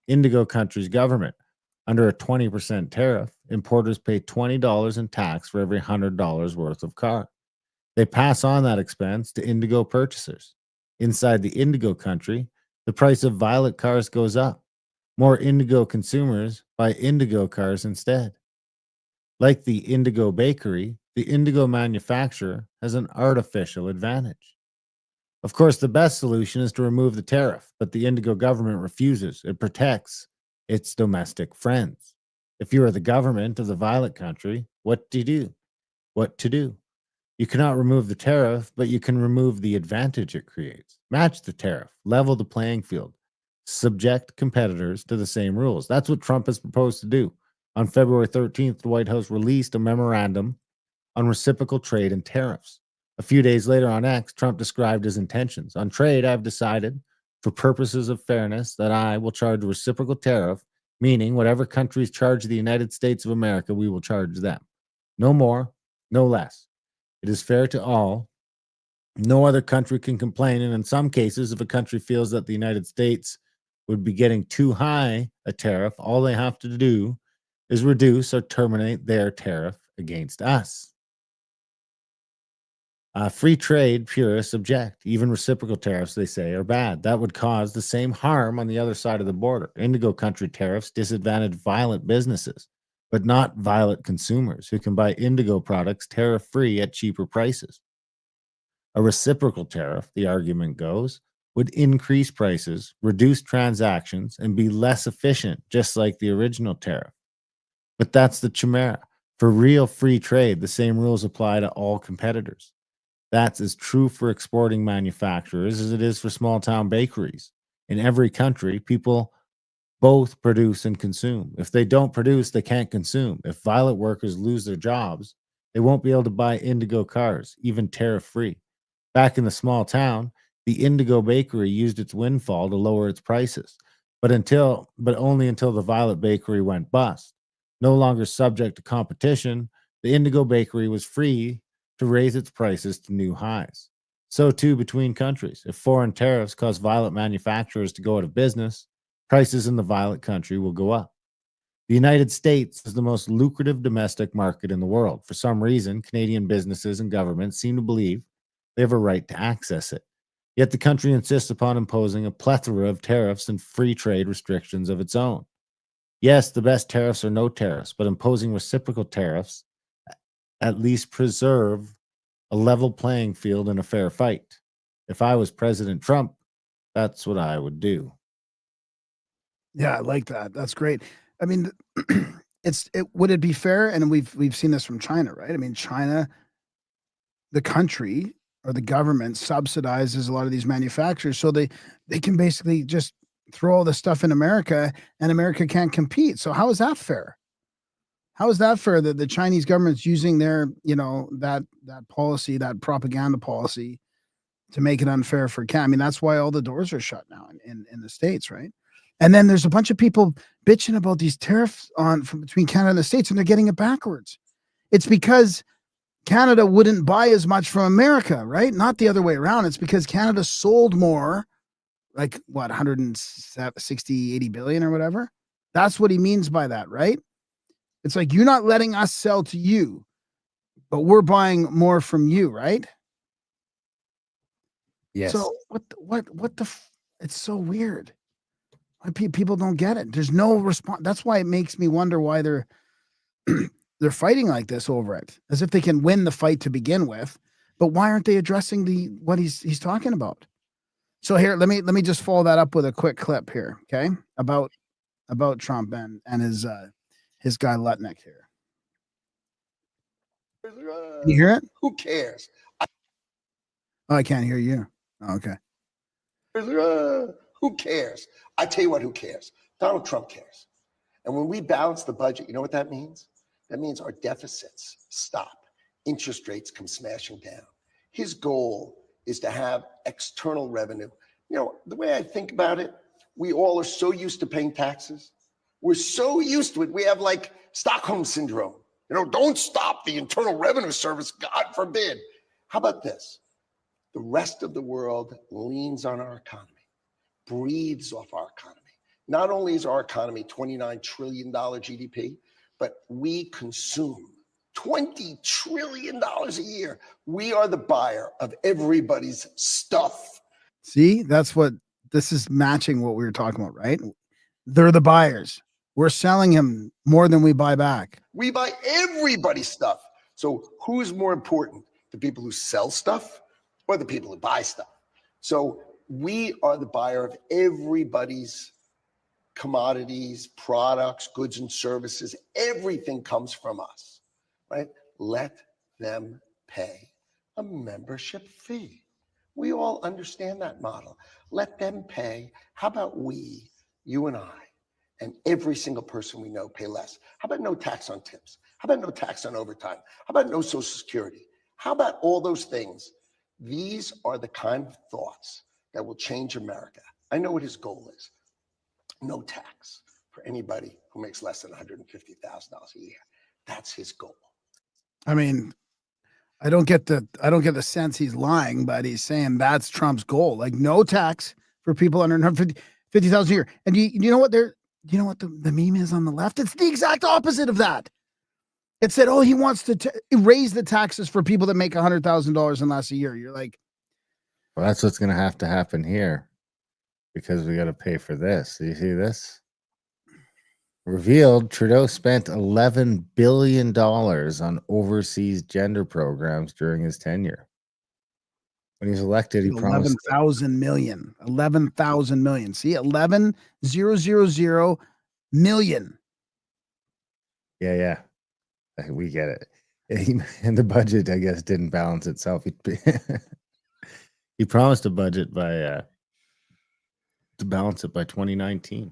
Indigo country's government. Under a 20% tariff, importers pay $20 in tax for every $100 worth of car. They pass on that expense to Indigo purchasers. Inside the Indigo country, the price of Violet cars goes up. More Indigo consumers buy Indigo cars instead. Like the Indigo Bakery, the Indigo manufacturer has an artificial advantage. Of course, the best solution is to remove the tariff, but the Indigo government refuses. It protects its domestic friends. If you are the government of the Violet country, what to do? You cannot remove the tariff, but you can remove the advantage it creates. Match the tariff, level the playing field, subject competitors to the same rules. That's what Trump has proposed to do. On February 13th, the White House released a memorandum on reciprocal trade and tariffs. A few days later on X, Trump described his intentions. On trade, I've decided, for purposes of fairness, that I will charge a reciprocal tariff, meaning whatever countries charge the United States of America, we will charge them. No more, no less. It is fair to all. No other country can complain, and in some cases, if a country feels that the United States would be getting too high a tariff, all they have to do is reduce or terminate their tariff against us. Free trade purists object. Even reciprocal tariffs, they say, are bad. That would cause the same harm on the other side of the border. Indigo country tariffs disadvantage Violet businesses, but not Violet consumers who can buy Indigo products tariff-free at cheaper prices. A reciprocal tariff, the argument goes, would increase prices, reduce transactions, and be less efficient, just like the original tariff. But that's the chimera. For real free trade, the same rules apply to all competitors. That's as true for exporting manufacturers as it is for small town bakeries. In every country, people Both produce and consume. If they don't produce, they can't consume. If Violet workers lose their jobs, they won't be able to buy Indigo cars, even tariff-free. Back in the small town, the Indigo Bakery used its windfall to lower its prices, but only until the Violet Bakery went bust. No longer subject to competition, the Indigo Bakery was free to raise its prices to new highs. So too between countries. If foreign tariffs cause Violet manufacturers to go out of business, prices in the Violet country will go up. The United States is the most lucrative domestic market in the world. For some reason, Canadian businesses and governments seem to believe they have a right to access it. Yet the country insists upon imposing a plethora of tariffs and free trade restrictions of its own. Yes, the best tariffs are no tariffs, but imposing reciprocal tariffs at least preserve a level playing field in a fair fight. If I was President Trump, that's what I would do. Yeah, I like that. That's great. I mean, would it be fair? And we've seen this from China, right? I mean, China, the country or the government subsidizes a lot of these manufacturers, so they can basically just throw all the stuff in America, and America can't compete. So how is that fair? How is that fair that the Chinese government's using their, that policy, that propaganda policy, to make it unfair for Canada? I mean, that's why all the doors are shut now in the States, right? And then there's a bunch of people bitching about these tariffs from between Canada and the States, and they're getting it backwards. It's because Canada wouldn't buy as much from America, right? Not the other way around. It's because Canada sold more, like what, 160, 80 billion or whatever. That's what he means by that, right? It's like, you're not letting us sell to you, but we're buying more from you, right? Yes. So it's so weird. People don't get it. There's no response. That's why it makes me wonder why they're they're fighting like this over it, as if they can win the fight to begin with. But why aren't they addressing what he's talking about? So here, let me just follow that up with a quick clip here, okay? About Trump and his guy Lutnick here. Can you hear it? Who cares? Oh, I can't hear you. Oh, okay. Who cares? I tell you what, who cares? Donald Trump cares. And when we balance the budget, you know what that means? That means our deficits stop. Interest rates come smashing down. His goal is to have external revenue. The way I think about it, we all are so used to paying taxes. We're so used to it. We have like Stockholm syndrome. Don't stop the Internal Revenue Service, God forbid. How about this? The rest of the world leans on our economy, breathes off our economy. Not only is our economy $29 trillion GDP, but we consume $20 trillion a year. We are the buyer of everybody's stuff. See, this is matching what we were talking about, right? They're the buyers. We're selling him more than we buy back. We buy everybody's stuff. So who's more important? The people who sell stuff or the people who buy stuff? So we are the buyer of everybody's commodities, products, goods and services. Everything comes from us, right? Let them pay a membership fee. We all understand that model. Let them pay. How about we, you and I, and every single person we know pay less? How about no tax on tips? How about no tax on overtime? How about no Social Security? How about all those things? These are the kind of thoughts that will change America. I know what his goal is. No tax for anybody who makes less than $150,000 a year. That's his goal. I mean, I don't get the sense he's lying, but he's saying that's Trump's goal. Like, no tax for people under 150,000 a year. And you know what the meme is on the left? It's the exact opposite of that. It said, he wants to raise the taxes for people that make $100,000 and less a year. You're like, well, that's what's going to have to happen here, because we got to pay for this. Do you see this? Revealed Trudeau spent $11 billion on overseas gender programs during his tenure. When he was elected, he promised 11,000 million. 11,000 million. See, 11,000 million. Yeah. We get it. And the budget, I guess, didn't balance itself. He promised a budget to balance it by 2019.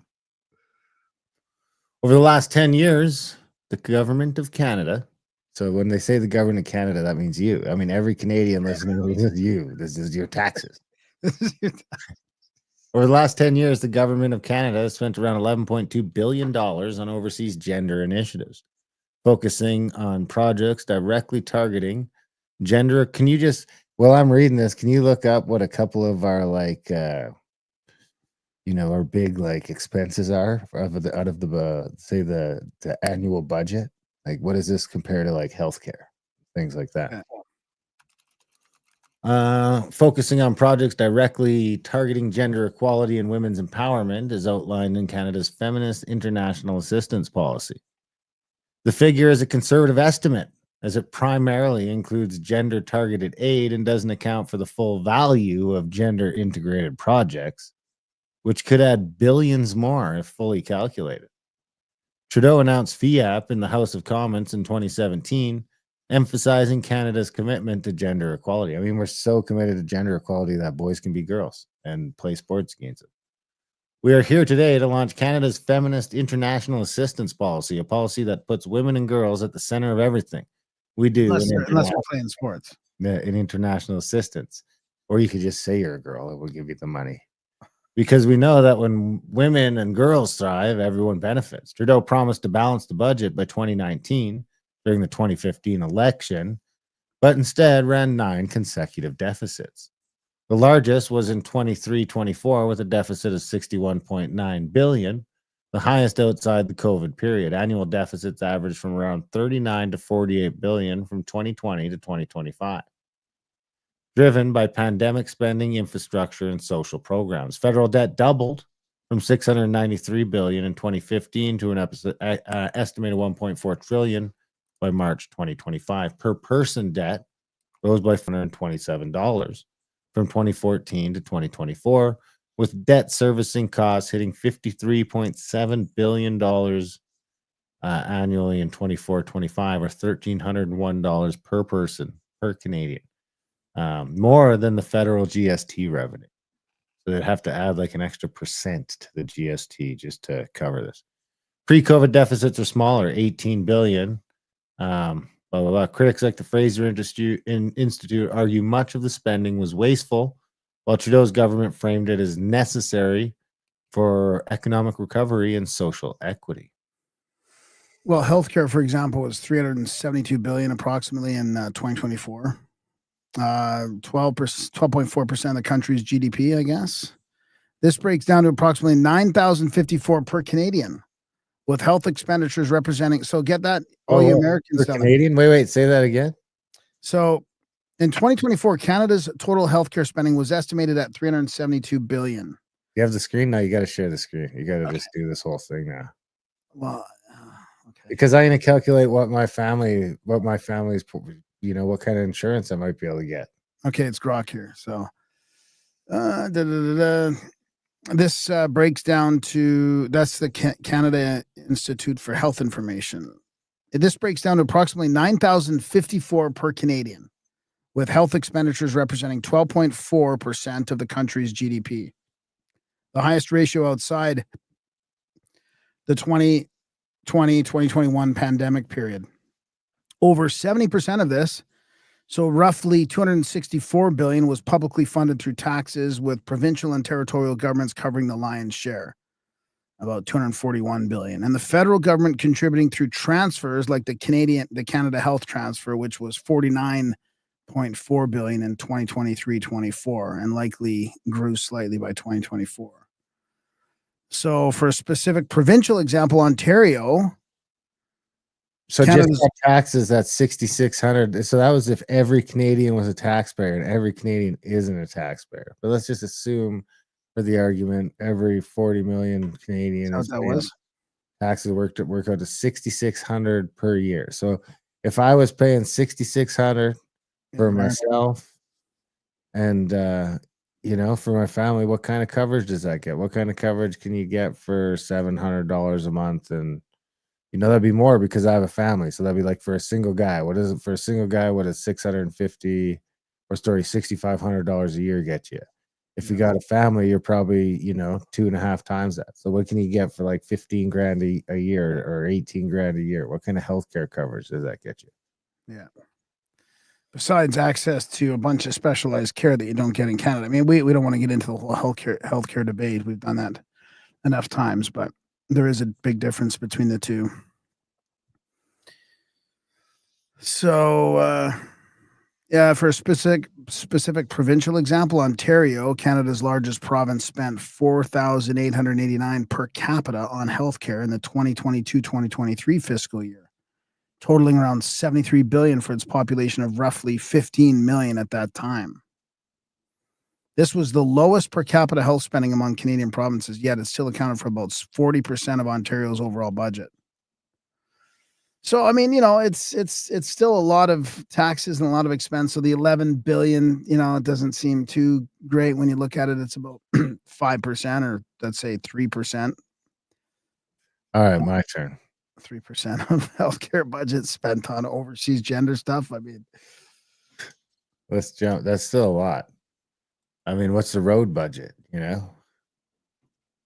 Over the last 10 years, the government of Canada, so when they say the government of Canada, that means you. I mean, every Canadian listening to this is you. This is your taxes. Over the last 10 years, the government of Canada has spent around $11.2 billion on overseas gender initiatives, focusing on projects directly targeting gender. Can you just, while I'm reading this, can you look up what a couple of our our big expenses are out of the say the annual budget? Like, what does this compare to healthcare, things like that? Okay. Focusing on projects directly targeting gender equality and women's empowerment is outlined in Canada's Feminist International Assistance Policy. The figure is a conservative estimate, as it primarily includes gender-targeted aid and doesn't account for the full value of gender-integrated projects, which could add billions more if fully calculated. Trudeau announced FIAP in the House of Commons in 2017, emphasizing Canada's commitment to gender equality. I mean, we're so committed to gender equality that boys can be girls and play sports against it. We are here today to launch Canada's Feminist International Assistance Policy, a policy that puts women and girls at the center of everything we do Unless you're playing sports. in international assistance. Or you could just say you're a girl, and we'll give you the money. Because we know that when women and girls thrive, everyone benefits. Trudeau promised to balance the budget by 2019 during the 2015 election, but instead ran 9 consecutive deficits. The largest was in 23-24 with a deficit of $61.9 billion, the highest outside the COVID period. Annual deficits averaged from around $39 to $48 billion from 2020 to 2025. Driven by pandemic spending, infrastructure, and social programs. Federal debt doubled from $693 billion in 2015 to an estimated $1.4 trillion by March 2025. Per person debt rose by $427 from 2014 to 2024, with debt servicing costs hitting $53.7 billion annually in 24-25, or $1,301 per person per Canadian. More than the federal GST revenue. So they'd have to add an extra percent to the GST just to cover this. Pre-COVID deficits are smaller, $18 billion. Blah, blah, blah. Critics like the Fraser Institute argue much of the spending was wasteful, while Trudeau's government framed it as necessary for economic recovery and social equity. Well, healthcare, for example, was $372 billion approximately in 2024. 12.4% of the country's GDP, I guess. This breaks down to approximately $9,054 per Canadian, with health expenditures representing. So get that, all you Americans. Canadian? Wait, say that again. So in 2024, Canada's total healthcare spending was estimated at $372 billion. You have the screen now. You got to share the screen. You got to just do this whole thing now. Well, okay. Because I'm going to calculate what my family's, what kind of insurance I might be able to get. Okay, it's Grok here. So, this breaks down to, that's the Canada Institute for Health Information. This breaks down to approximately $9,054 per Canadian, with health expenditures representing 12.4% of the country's GDP. The highest ratio outside the 2020-2021 pandemic period. Over 70% of this, so roughly $264 billion, was publicly funded through taxes, with provincial and territorial governments covering the lion's share, about $241 billion, and the federal government contributing through transfers like the Canada Health Transfer, which was $49.4 billion in 2023-24, and likely grew slightly by 2024. So, for a specific provincial example, Ontario. So just on taxes, that's $6,600. So that was if every Canadian was a taxpayer, and every Canadian isn't a taxpayer. But let's just assume, for the argument, every 40 million Canadians taxes work out to $6,600 per year. So if I was paying $6,600 for myself, and for my family, what kind of coverage does that get? What kind of coverage can you get for $700 a month? And that'd be more because I have a family. So that'd be like for a single guy. What is it for a single guy? What is $650 or $6,500 a year get you? If you got a family, you're probably, 2.5 times that. So what can you get for like 15 grand a year or 18 grand a year? What kind of healthcare coverage does that get you? Yeah. Besides access to a bunch of specialized care that you don't get in Canada. I mean, we don't want to get into the whole healthcare debate. We've done that enough times, but there is a big difference between the two. So, yeah, for a specific provincial example, Ontario, Canada's largest province, spent $4,889 per capita on healthcare in the 2022-2023 fiscal year, totaling around $73 billion for its population of roughly 15 million at that time. This was the lowest per capita health spending among Canadian provinces, yet it still accounted for about 40% of Ontario's overall budget. So, I mean, it's still a lot of taxes and a lot of expense. So the 11 billion, it doesn't seem too great when you look at it. It's about 5%, or let's say 3%. All right, my turn. 3% of healthcare budget spent on overseas gender stuff. I mean, Let's jump. That's still a lot. I mean, what's the road budget?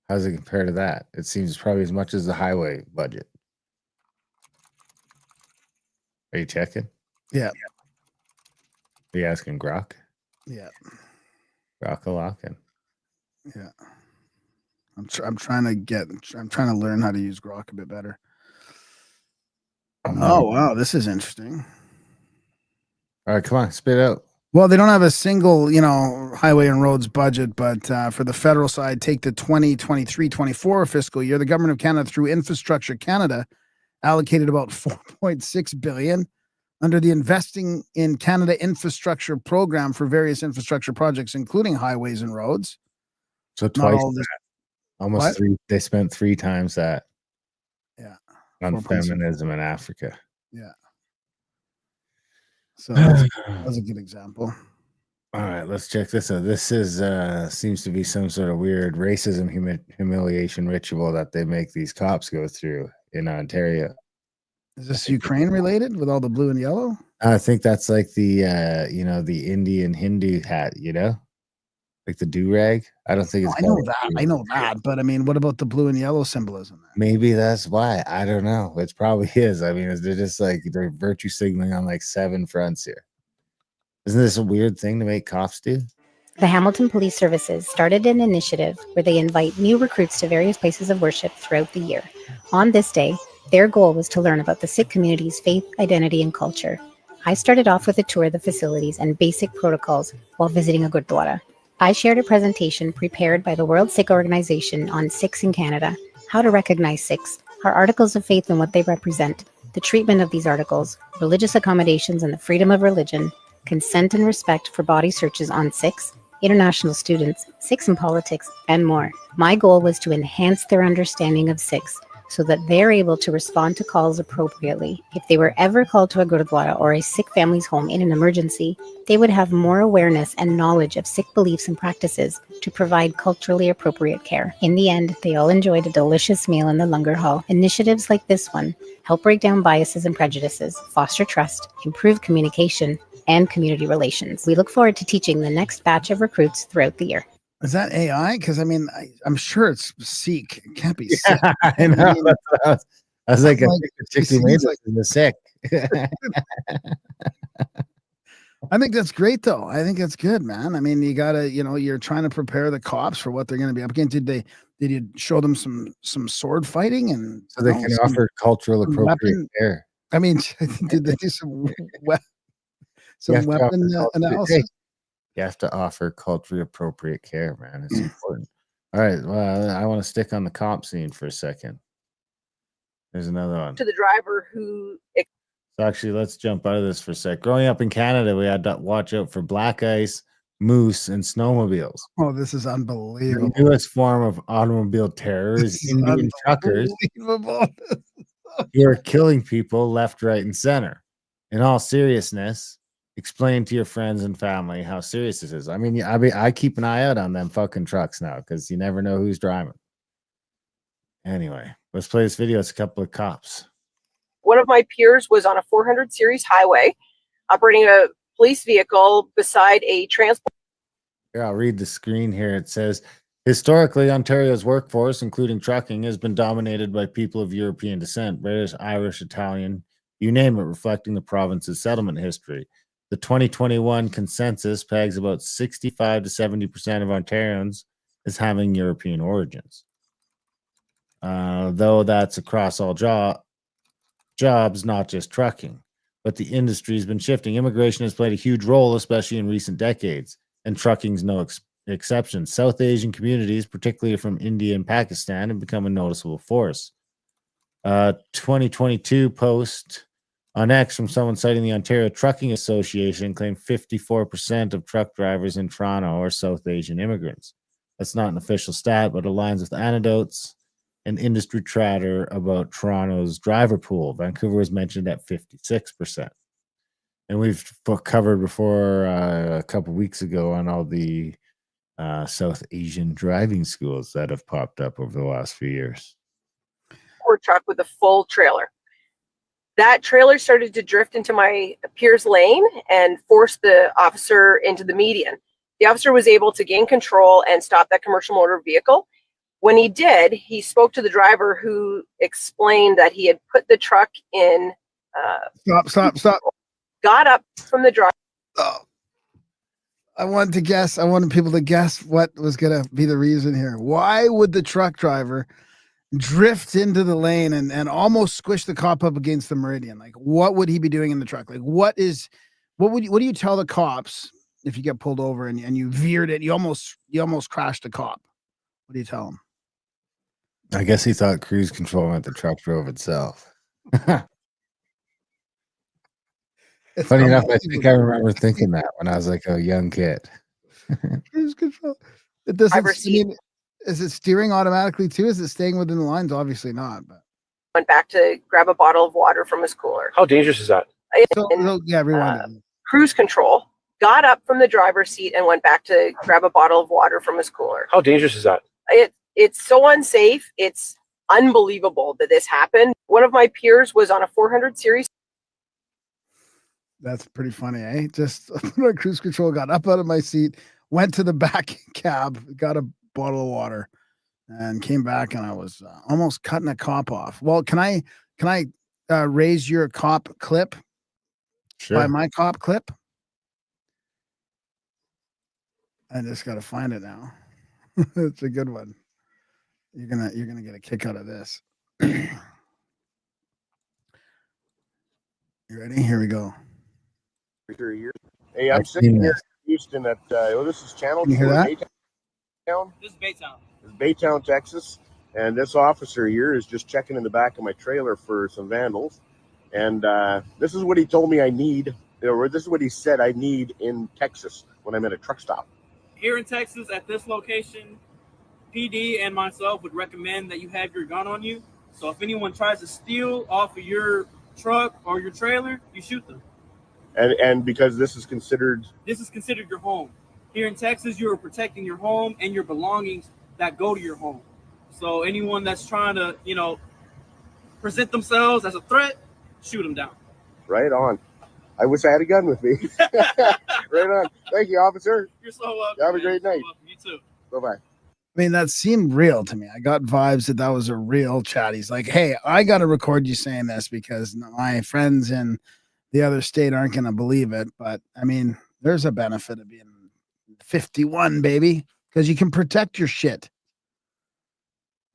How's it compare to that? It seems probably as much as the highway budget. Are you checking? Yeah. Are you asking Grok? Yeah. Grok-a-lockin'. Yeah. I'm trying to learn how to use Grok a bit better. Oh, wow. This is interesting. All right, come on, spit out. Well, they don't have a single, highway and roads budget, but for the federal side, take the 2023-24 fiscal year, the government of Canada, through Infrastructure Canada, allocated about $4.6 billion under the Investing in Canada Infrastructure program for various infrastructure projects, including highways and roads. So twice that. Almost three. They spent 3 times that. Yeah. On feminism in Africa. Yeah. So that's a good example. All right, let's check this out. This is seems to be some sort of weird racism humiliation ritual that they make these cops go through in Ontario. Is this Ukraine related with all the blue and yellow? I think that's like the the Indian Hindu hat, like the do-rag. I don't think it's I know that, but I mean, what about the blue and yellow symbolism? Maybe that's why. I don't know. It probably is. I mean, they're just like they're virtue signaling on like 7 fronts here. Isn't this a weird thing to make cops do? The Hamilton Police Services started an initiative where they invite new recruits to various places of worship throughout the year. On this day, their goal was to learn about the Sikh community's faith, identity, and culture. I started off with a tour of the facilities and basic protocols while visiting a Gurdwara. I shared a presentation prepared by the World Sikh Organization on Sikhs in Canada, how to recognize Sikhs, our articles of faith and what they represent, the treatment of these articles, religious accommodations and the freedom of religion, consent and respect for body searches on Sikhs, international students, Sikhs in politics, and more. My goal was to enhance their understanding of Sikhs so that they're able to respond to calls appropriately. If they were ever called to a Gurdwara or a Sikh family's home in an emergency, they would have more awareness and knowledge of Sikh beliefs and practices to provide culturally appropriate care. In the end, they all enjoyed a delicious meal in the Langar Hall. Initiatives like this one help break down biases and prejudices, foster trust, improve communication, and community relations. We look forward to teaching the next batch of recruits throughout the year. Is that AI? Because I mean, I'm sure it's Sikh. It can't be Sikh. I know. I was like, particularly made like the Sikh. I think that's great, though. I think that's good, man. I mean, you gotta, you're trying to prepare the cops for what they're going to be up against. Did you show them some sword fighting and so they can offer cultural appropriate care? I mean, did they do some weapon analysis? You have to offer culturally appropriate care, man. It's important. All right. Well, I want to stick on the comp scene for a second. There's another one. To the driver who. So actually, let's jump out of this for a sec. Growing up in Canada, we had to watch out for black ice, moose, and snowmobiles. Oh, this is unbelievable. The newest form of automobile terror is Indian truckers who are killing people left, right, and center. In all seriousness, explain to your friends and family how serious this is. I mean, I keep an eye out on them fucking trucks now because you never know who's driving. Anyway, let's play this video. It's a couple of cops. One of my peers was on a 400 series highway operating a police vehicle beside a transport. Here, I'll read the screen here. It says, historically, Ontario's workforce, including trucking, has been dominated by people of European descent, British, Irish, Italian, you name it, reflecting the province's settlement history. The 2021 census pegs about 65 to 70% of Ontarians as having European origins. Though that's across all jobs, not just trucking. But the industry has been shifting. Immigration has played a huge role, especially in recent decades, and trucking's no exception. South Asian communities, particularly from India and Pakistan, have become a noticeable force. 2022 post on X from someone citing the Ontario Trucking Association claimed 54% of truck drivers in Toronto are South Asian immigrants. That's not an official stat, but aligns with anecdotes and industry chatter about Toronto's driver pool. Vancouver was mentioned at 56%. And we've covered before a couple weeks ago on all the South Asian driving schools that have popped up over the last few years. Poor truck with a full trailer. That trailer started to drift into my peer's lane and forced the officer into the median. The officer was able to gain control and stop that commercial motor vehicle. When he did, he spoke to the driver, who explained that he had put the truck in. Stop. Got up from the driver. Oh. I wanted people to guess what was going to be the reason here. Why would the truck driver drift into the lane and almost squish the cop up against the meridian? Like, what would he be doing in the truck? Like, what do you tell the cops if you get pulled over and you veered it, you almost crashed a cop? What do you tell them? I guess he thought cruise control meant the truck drove itself. Funny enough, I think I remember thinking that when I was like a young kid. Cruise control. It doesn't. Is it steering automatically too? Is it staying within the lines? Obviously not. But went back to grab a bottle of water from his cooler. How dangerous is that? Rewind it. Cruise control. Got up from the driver's seat and went back to grab a bottle of water from his cooler. How dangerous is that? It's so unsafe. It's unbelievable that this happened. One of my peers was on a 400 series. That's pretty funny, eh? Just put on cruise control, got up out of my seat, went to the back cab, got a bottle of water, and came back, and I was almost cutting a cop off. Well, can I raise your cop clip? Sure. By my cop clip? I just got to find it now. It's a good one. You're gonna get a kick out of this. You ready? Here we go. Hey, I'm sitting here in Houston at this is Channel. Can you hear that? Baytown. This is Baytown. This is Baytown, Texas, and this officer here is just checking in the back of my trailer for some vandals, and this is what he told me I need, or this is what he said I need in Texas when I'm at a truck stop. Here in Texas, at this location, PD and myself would recommend that you have your gun on you. So if anyone tries to steal off of your truck or your trailer, you shoot them. And because this is considered your home. Here in Texas, you are protecting your home and your belongings that go to your home. So anyone that's trying to, present themselves as a threat, shoot them down. Right on. I wish I had a gun with me. Right on. Thank you, officer. You're so welcome. Have a great night. You too. Bye-bye. I mean, that seemed real to me. I got vibes that was a real chat. He's like, hey, I got to record you saying this because my friends in the other state aren't going to believe it. But, I mean, there's a benefit of being 51, baby, because you can protect your shit.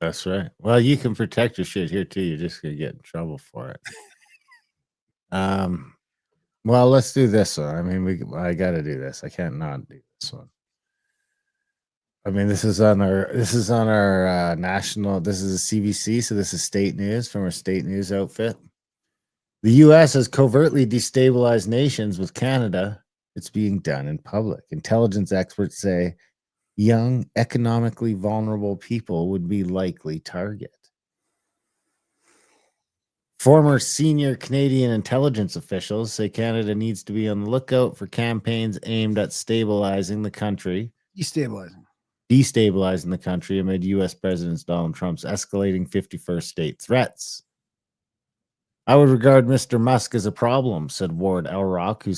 That's right. Well, you can protect your shit here, too. You're just going to get in trouble for it. Well, let's do this one. I mean, I got to do this. I can't not do this one. I mean, this is on our national. This is a CBC, so this is state news from our state news outfit. The U.S. has covertly destabilized nations with Canada. It's being done in public. Intelligence experts say young, economically vulnerable people would be likely target. Former senior Canadian intelligence officials say Canada needs to be on the lookout for campaigns aimed at stabilizing the country. Destabilizing the country amid U.S. President Donald Trump's escalating 51st state threats. I would regard Mr. Musk as a problem, said Ward Elrock, who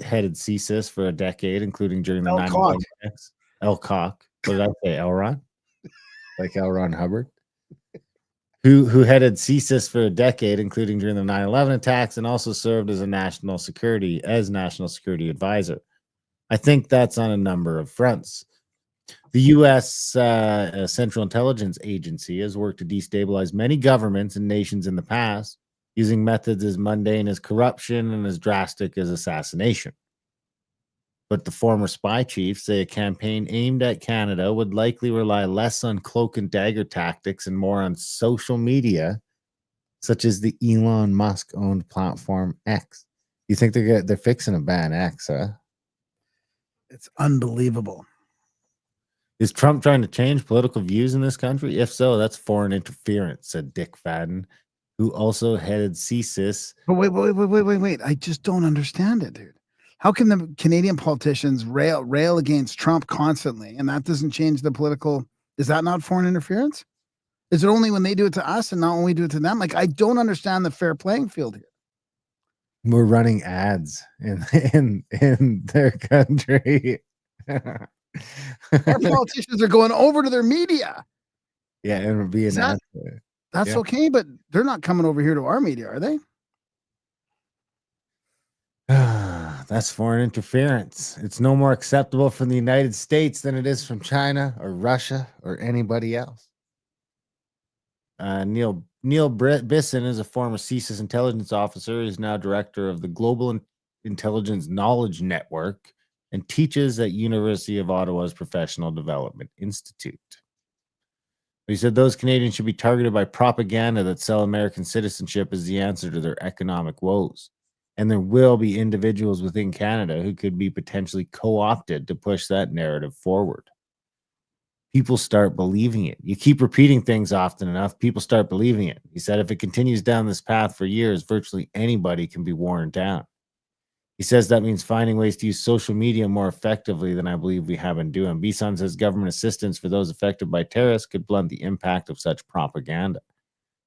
headed CSIS for a decade, including during the 9/11 attacks. Elcock. What did I say? Elron? Like L. Ron Hubbard? Who headed CSIS for a decade, including during the 9/11 attacks, and also served as national security advisor. I think that's on a number of fronts. The U.S. Central Intelligence Agency has worked to destabilize many governments and nations in the past, using methods as mundane as corruption and as drastic as assassination. But the former spy chiefs say a campaign aimed at Canada would likely rely less on cloak and dagger tactics and more on social media, such as the Elon Musk-owned platform X. You think they're fixing to ban X, huh? It's unbelievable. Is Trump trying to change political views in this country? If so, that's foreign interference, said Dick Fadden, who also headed CSIS. But wait. I just don't understand it, dude. How can the Canadian politicians rail against Trump constantly, and that doesn't change the political? Is that not foreign interference? Is it only when they do it to us and not when we do it to them? Like, I don't understand the fair playing field here. We're running ads in their country. Our politicians are going over to their media. Yeah, it would be an ad. That's okay, but they're not coming over here to our media, are they? That's foreign interference. It's no more acceptable from the United States than it is from China or Russia or anybody else. Neil Bisson is a former CSIS intelligence officer. He's now director of the Global Intelligence Knowledge Network and teaches at University of Ottawa's Professional Development Institute. He said those Canadians should be targeted by propaganda that sell American citizenship as the answer to their economic woes. And there will be individuals within Canada who could be potentially co-opted to push that narrative forward. People start believing it. You keep repeating things often enough, people start believing it. He said if it continues down this path for years, virtually anybody can be worn down. He says that means finding ways to use social media more effectively than I believe we have been doing. Bisson says government assistance for those affected by terrorists could blunt the impact of such propaganda.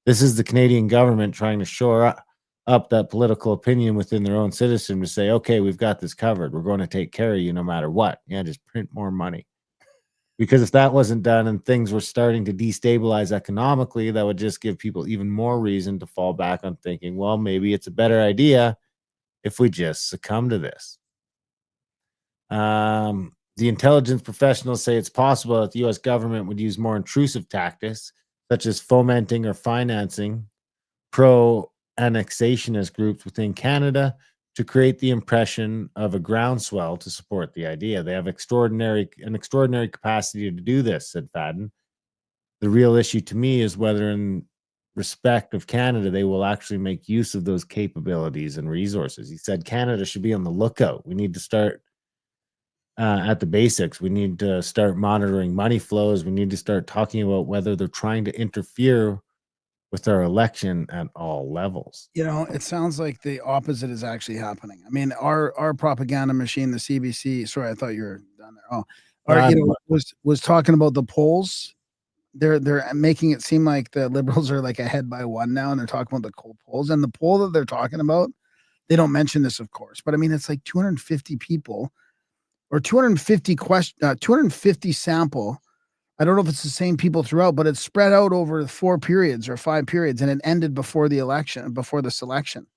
This is the Canadian government trying to shore up that political opinion within their own citizen to say, okay, we've got this covered. We're going to take care of you no matter what. Yeah, just print more money. Because if that wasn't done and things were starting to destabilize economically, that would just give people even more reason to fall back on thinking, well, maybe it's a better idea if we just succumb to this. The intelligence professionals say it's possible that the U.S. government would use more intrusive tactics, such as fomenting or financing pro-annexationist groups within Canada to create the impression of a groundswell to support the idea. They have an extraordinary capacity to do this, said Fadden. The real issue to me is whether in respect of Canada, they will actually make use of those capabilities and resources. He said Canada should be on the lookout. We need to start at the basics. We need to start monitoring money flows. We need to start talking about whether they're trying to interfere with our election at all levels. You know, it sounds like the opposite is actually happening. I mean, our propaganda machine, the CBC. Sorry, I thought you were down there. Was talking about the polls. They're making it seem like the Liberals are like ahead by one now, and they're talking about the polls. And the poll that they're talking about, they don't mention this, of course, but I mean, it's like 250 people or 250 sample. I don't know if it's the same people throughout, but it's spread out over 4 periods or 5 periods, and it ended before the election, before the selection.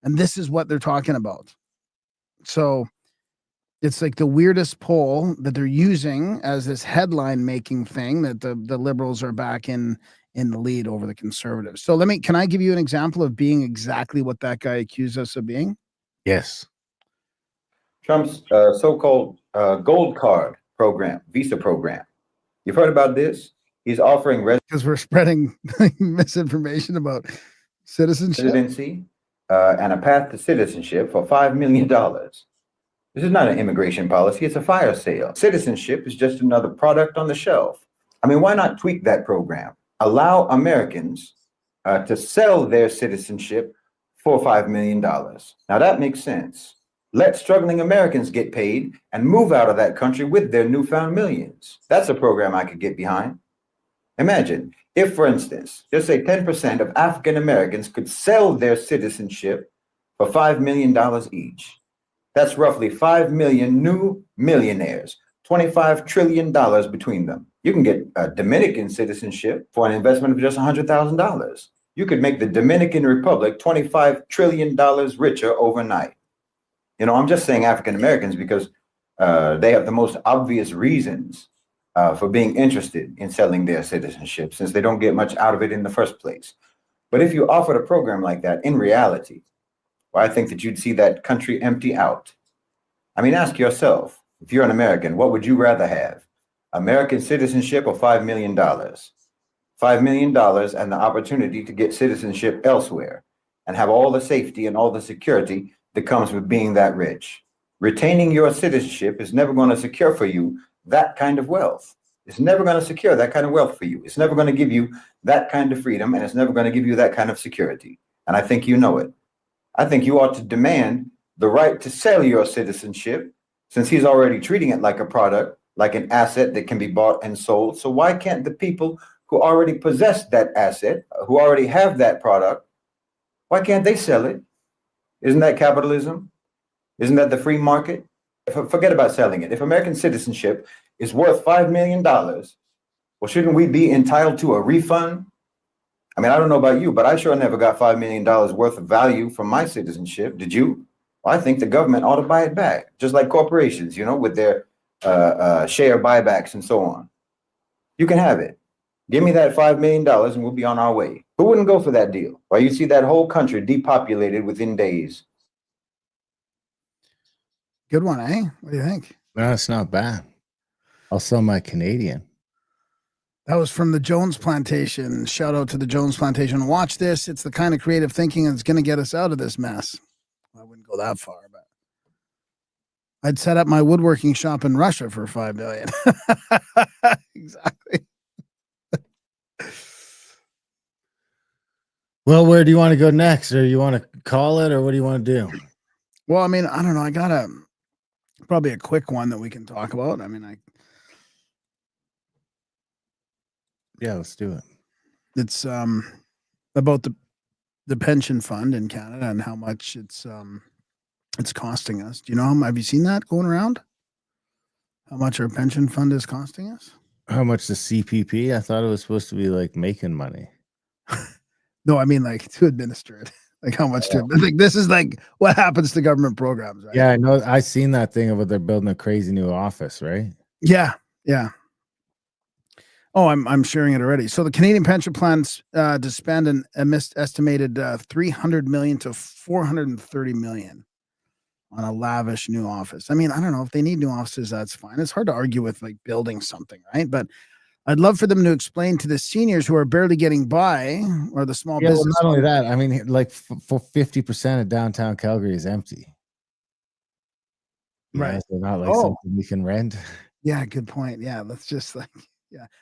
And this is what they're talking about. So it's like the weirdest poll that they're using as this headline making thing that the Liberals are back in the lead over the Conservatives. So can I give you an example of being exactly what that guy accused us of being? Yes. Trump's so-called gold card program, visa program. You've heard about this? He's offering because we're spreading misinformation about citizenship, residency, and a path to citizenship for $5 million. This is not an immigration policy; it's a fire sale. Citizenship is just another product on the shelf. I mean, why not tweak that program? Allow Americans to sell their citizenship for $5 million. Now that makes sense. Let struggling Americans get paid and move out of that country with their newfound millions. That's a program I could get behind. Imagine if, for instance, just say 10% of African Americans could sell their citizenship for $5 million each. That's roughly 5 million new millionaires, $25 trillion between them. You can get a Dominican citizenship for an investment of just $100,000. You could make the Dominican Republic $25 trillion richer overnight. You know, I'm just saying African Americans because they have the most obvious reasons for being interested in selling their citizenship, since they don't get much out of it in the first place. But if you offered a program like that in reality, well, I think that you'd see that country empty out. I mean, ask yourself, if you're an American, what would you rather have? American citizenship or $5 million? $5 million and the opportunity to get citizenship elsewhere and have all the safety and all the security that comes with being that rich. Retaining your citizenship is never going to secure for you that kind of wealth. It's never going to secure that kind of wealth for you. It's never going to give you that kind of freedom, and it's never going to give you that kind of security. And I think you know it. I think you ought to demand the right to sell your citizenship, since he's already treating it like a product, like an asset that can be bought and sold. So why can't the people who already possess that asset, who already have that product, why can't they sell it? Isn't that capitalism? Isn't that the free market? Forget about selling it. If American citizenship is worth $5 million, well, shouldn't we be entitled to a refund? I mean, I don't know about you, but I sure never got $5 million worth of value from my citizenship. Did you? Well, I think the government ought to buy it back, just like corporations, you know, with their share buybacks and so on. You can have it. Give me that $5 million and we'll be on our way. Who wouldn't go for that deal? Well, you see that whole country depopulated within days. Good one, eh? What do you think? No, it's not bad. I'll sell my Canadian. That was from the Jones Plantation. Shout out to the Jones Plantation. Watch this. It's the kind of creative thinking that's going to get us out of this mess. I wouldn't go that far, but I'd set up my woodworking shop in Russia for $5 million. Exactly. Well, where do you want to go next? Or you want to call it, or what do you want to do? Well, I mean, I don't know. I got probably a quick one that we can talk about. I mean, yeah, let's do it. It's about the pension fund in Canada and how much it's costing us. Do you know have you seen that going around? How much our pension fund is costing us? How much the CPP? I thought it was supposed to be like making money. No, I mean like to administer it. Like how much to like this is like what happens to government programs, right? Yeah, I know. I seen that thing of they're building a crazy new office, right? Yeah, yeah. Oh, I'm sharing it already. So the Canadian pension plans to spend an estimated $300 million to $430 million on a lavish new office. I mean, I don't know if they need new offices. That's fine. It's hard to argue with like building something, right? But I'd love for them to explain to the seniors who are barely getting by, or the small business. Well, not only that, I mean, like for 50% of downtown Calgary is empty. Right. Yeah, so not like something we can rent. Yeah, good point. Yeah, let's just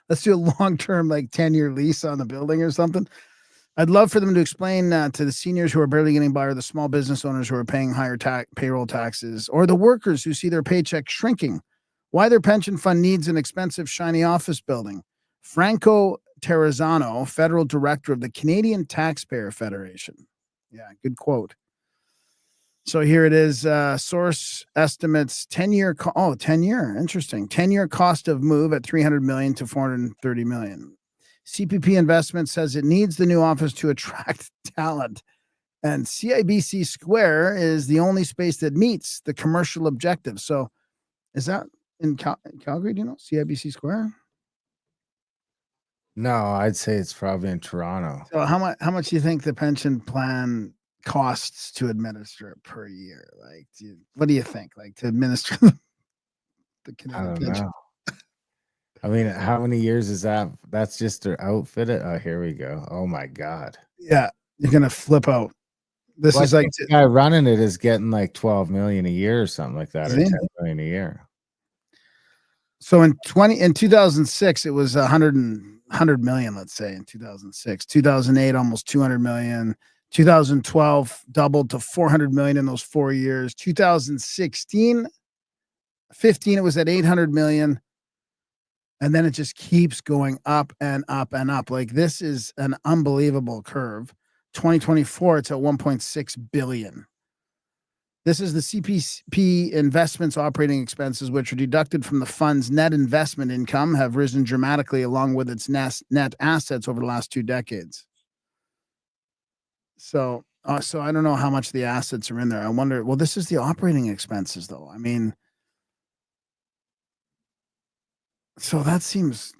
let's do a long-term, like 10-year lease on the building or something. I'd love for them to explain to the seniors who are barely getting by, or the small business owners who are paying higher payroll taxes, or the workers who see their paycheck shrinking, why their pension fund needs an expensive, shiny office building. Franco Terrazzano, federal director of the Canadian Taxpayer Federation. Yeah, good quote. So here it is. Source estimates 10-year. 10-year. Interesting. 10-year cost of move at $300 million to $430 million. CPP Investment says it needs the new office to attract talent. And CIBC Square is the only space that meets the commercial objective. So is that in Calgary? Do you know CIBC Square? No, I'd say it's probably in Toronto. So how much do you think the pension plan costs to administer it per year? Like, what do you think? Like to administer the Canadian pension? Know. I mean, how many years is that? That's just to outfit it. Oh, here we go. Oh my God. Yeah, you're gonna flip out. This is like the guy running it is getting like 12 million a year or something like that, or 10 million a year. So in 2006, it was 100 million, let's say in 2006, 2008, almost 200 million, 2012 doubled to 400 million in those 4 years. 2016, 15, it was at 800 million. And then it just keeps going up and up and up. Like this is an unbelievable curve. 2024, it's at 1.6 billion. This is the CPP investments operating expenses, which are deducted from the fund's net investment income, have risen dramatically along with its net assets over the last 2 decades. So I don't know how much the assets are in there. I wonder, well, this is the operating expenses though. I mean, so that seems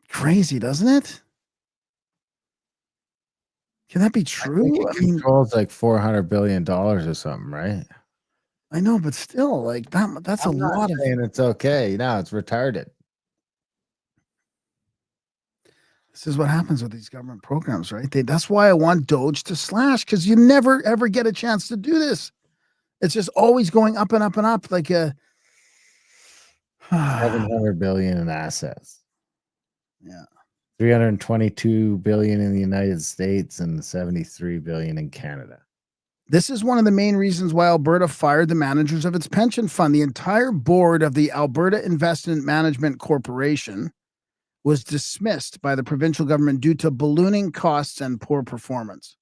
crazy, doesn't it? Can that be true? I mean, controls like $400 billion or something, right? I know, but still, like that's I'm a not lot of. saying it's okay. No, it's retarded. This is what happens with these government programs, right? That's why I want Doge to slash, because you never ever get a chance to do this. It's just always going up and up and up, like a 700 billion in assets. Yeah. 322 billion in the United States and 73 billion in Canada. This is one of the main reasons why Alberta fired the managers of its pension fund. The entire board of the Alberta Investment Management Corporation was dismissed by the provincial government due to ballooning costs and poor performance.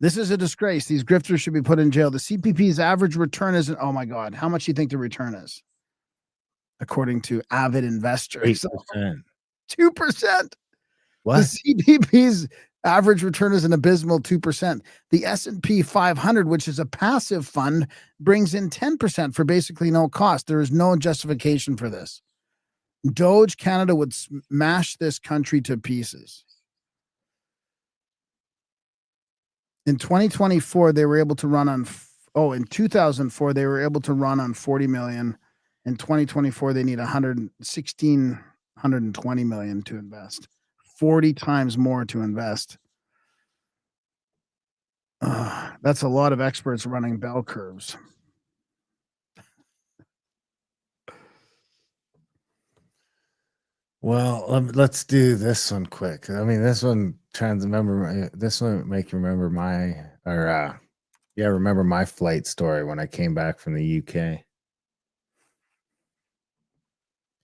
This is a disgrace. These grifters should be put in jail. The CPP's average return isn't, oh my God, how much do you think the return is? According to avid investors. 8%. 2%. What? The CPP's average return is an abysmal 2%. The S&P 500, which is a passive fund, brings in 10% for basically no cost. There is no justification for this. Doge Canada would smash this country to pieces. In 2024, they were able to run on, in 2004, they were able to run on 40 million. In 2024, they need 120 million to invest. 40 times more to invest. That's a lot of experts running bell curves. Well, let's do this one quick. I mean, this one this one make you remember remember my flight story when I came back from the UK.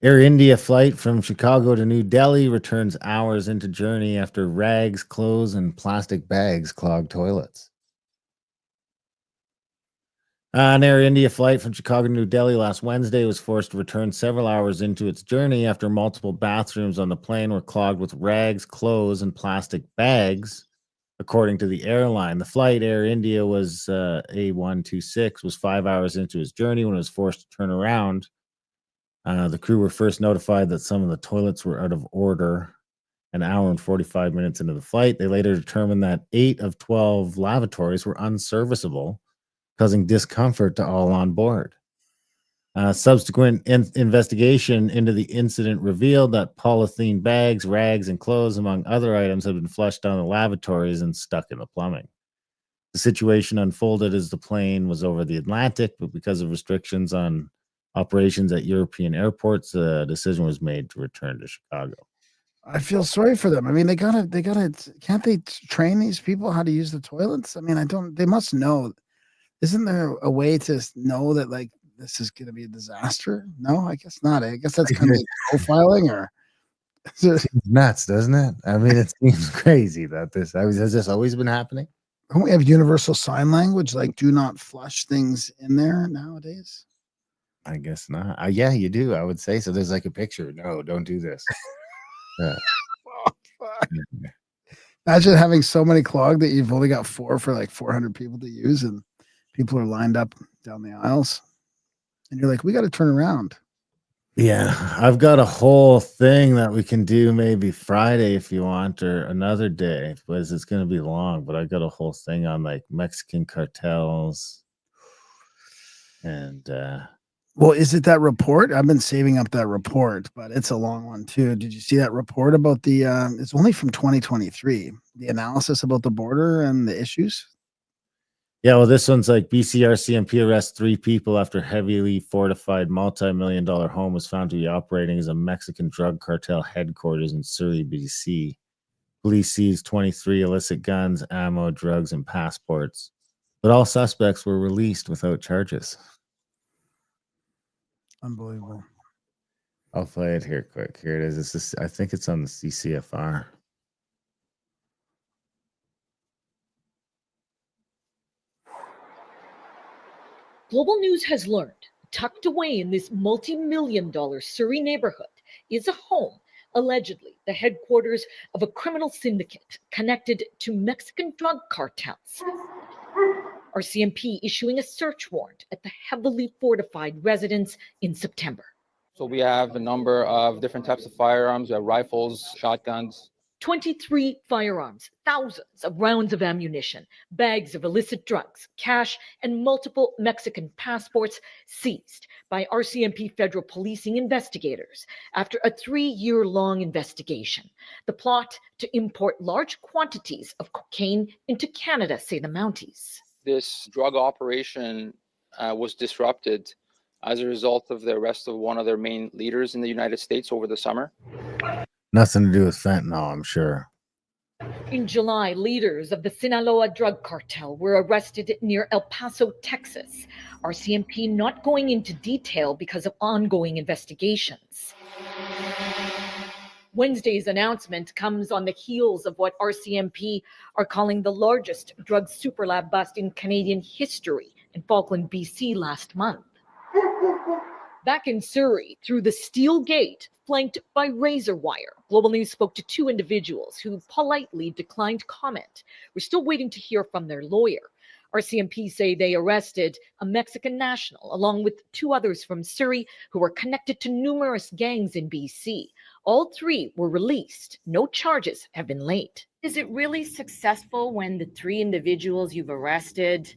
Air India flight from Chicago to New Delhi returns hours into journey after rags, clothes, and plastic bags clog toilets. An Air India flight from Chicago to New Delhi last Wednesday was forced to return several hours into its journey after multiple bathrooms on the plane were clogged with rags, clothes, and plastic bags, according to the airline. The flight, Air India was A126, was 5 hours into its journey when it was forced to turn around. The crew were first notified that some of the toilets were out of order an hour and 45 minutes into the flight. They later determined that 8 of 12 lavatories were unserviceable, causing discomfort to all on board. Subsequent investigation into the incident revealed that polythene bags, rags, and clothes, among other items, had been flushed down the lavatories and stuck in the plumbing. The situation unfolded as the plane was over the Atlantic, but because of restrictions on operations at European airports, the decision was made to return to Chicago. I feel sorry for them. I mean, they gotta, can't they train these people how to use the toilets? I mean, they must know. Isn't there a way to know that like this is going to be a disaster? No, I guess not. I guess that's kind of like profiling or seems nuts, doesn't it? I mean, it seems crazy that has this always been happening? Don't we have universal sign language? Like, do not flush things in there nowadays. I guess not. Yeah, you do. I would say so. There's like a picture. No, don't do this. Oh, fuck. Imagine having so many clogged that you've only got 4 for like 400 people to use, and people are lined up down the aisles, and you're like, we got to turn around. Yeah, I've got a whole thing that we can do maybe Friday if you want, or another day, because it's going to be long. But I got a whole thing on like Mexican cartels and well, is it that report? I've been saving up that report, but it's a long one too. Did you see that report about the it's only from 2023, the analysis about the border and the issues? Yeah, well, this one's like BCRCMP arrests 3 people after heavily fortified multi-million-dollar home was found to be operating as a Mexican drug cartel headquarters in Surrey, BC. Police seized 23 illicit guns, ammo, drugs, and passports, but all suspects were released without charges. Unbelievable. I'll play it here quick. Here it is. I think it's on the CCFR. Global News has learned, tucked away in this multi-million-dollar Surrey neighborhood is a home, allegedly the headquarters of a criminal syndicate connected to Mexican drug cartels. RCMP issuing a search warrant at the heavily fortified residence in September. So we have a number of different types of firearms. We have rifles, shotguns. 23 firearms, thousands of rounds of ammunition, bags of illicit drugs, cash, and multiple Mexican passports seized by RCMP federal policing investigators after a 3-year-long investigation. The plot to import large quantities of cocaine into Canada, say the Mounties. This drug operation was disrupted as a result of the arrest of one of their main leaders in the United States over the summer. Nothing to do with fentanyl, I'm sure. In July, leaders of the Sinaloa drug cartel were arrested near El Paso, Texas. RCMP not going into detail because of ongoing investigations. Wednesday's announcement comes on the heels of what RCMP are calling the largest drug superlab bust in Canadian history in Falkland, BC last month. Back in Surrey, through the steel gate, flanked by razor wire, Global News spoke to 2 individuals who politely declined comment. We're still waiting to hear from their lawyer. RCMP say they arrested a Mexican national along with 2 others from Surrey who were connected to numerous gangs in BC. All 3 were released. No charges have been laid. Is it really successful when the 3 individuals you've arrested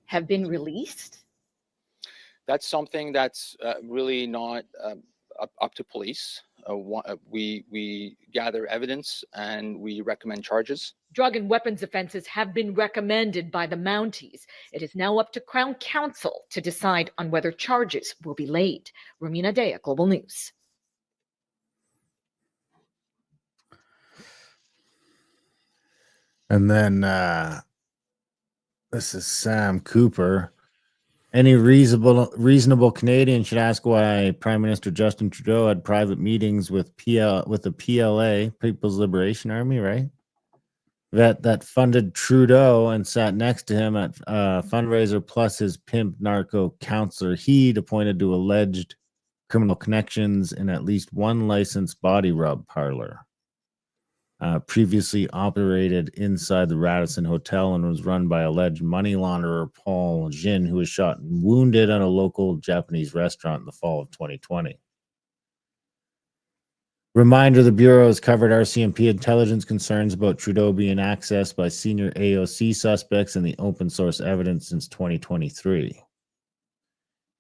have been released? That's something that's really not up to police. We gather evidence and we recommend charges. Drug and weapons offenses have been recommended by the Mounties. It is now up to Crown Counsel to decide on whether charges will be laid. Romina Dea, Global News. And then this is Sam Cooper. Any reasonable Canadian should ask why Prime Minister Justin Trudeau had private meetings with the PLA, People's Liberation Army, right? That funded Trudeau and sat next to him at fundraiser, plus his pimp narco counselor Heed, appointed to alleged criminal connections in at least 1 licensed body rub parlor. Previously operated inside the Radisson Hotel and was run by alleged money launderer Paul Jin, who was shot and wounded at a local Japanese restaurant in the fall of 2020. Reminder, the Bureau has covered RCMP intelligence concerns about Trudeau being accessed by senior AOC suspects in the open source evidence since 2023.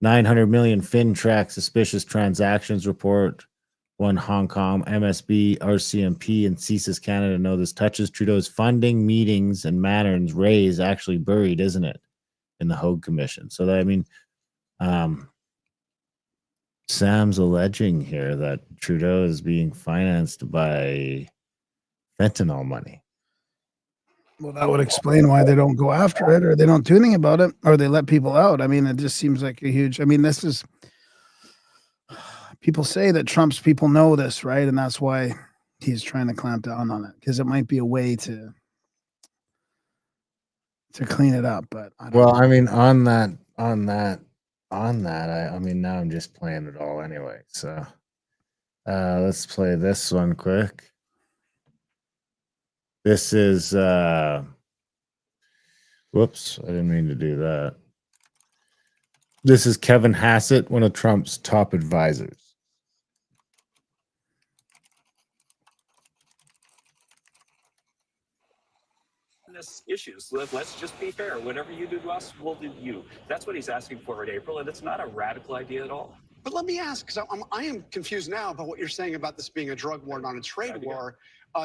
900 million FinTrack suspicious transactions report. One Hong Kong, MSB, RCMP, and CSIS Canada know this touches Trudeau's funding, meetings, and matters raised actually buried, isn't it, in the Hogue Commission? So that, I mean, Sam's alleging here that Trudeau is being financed by fentanyl money. Well, that would explain why they don't go after it, or they don't do anything about it, or they let people out. I mean, it just seems like a huge. I mean, this is. People say that Trump's people know this, right? And that's why he's trying to clamp down on it, because it might be a way to clean it up. But I don't know. I mean, on that, I mean, now I'm just playing it all anyway. So let's play this one quick. This is whoops, I didn't mean to do that. This is Kevin Hassett, one of Trump's top advisors. Issues. Let's just be fair. Whatever you do to us, we'll do to you. That's what he's asking for in April, and it's not a radical idea at all. But let me ask, because I am confused now about what you're saying about this being a drug war, not a trade war.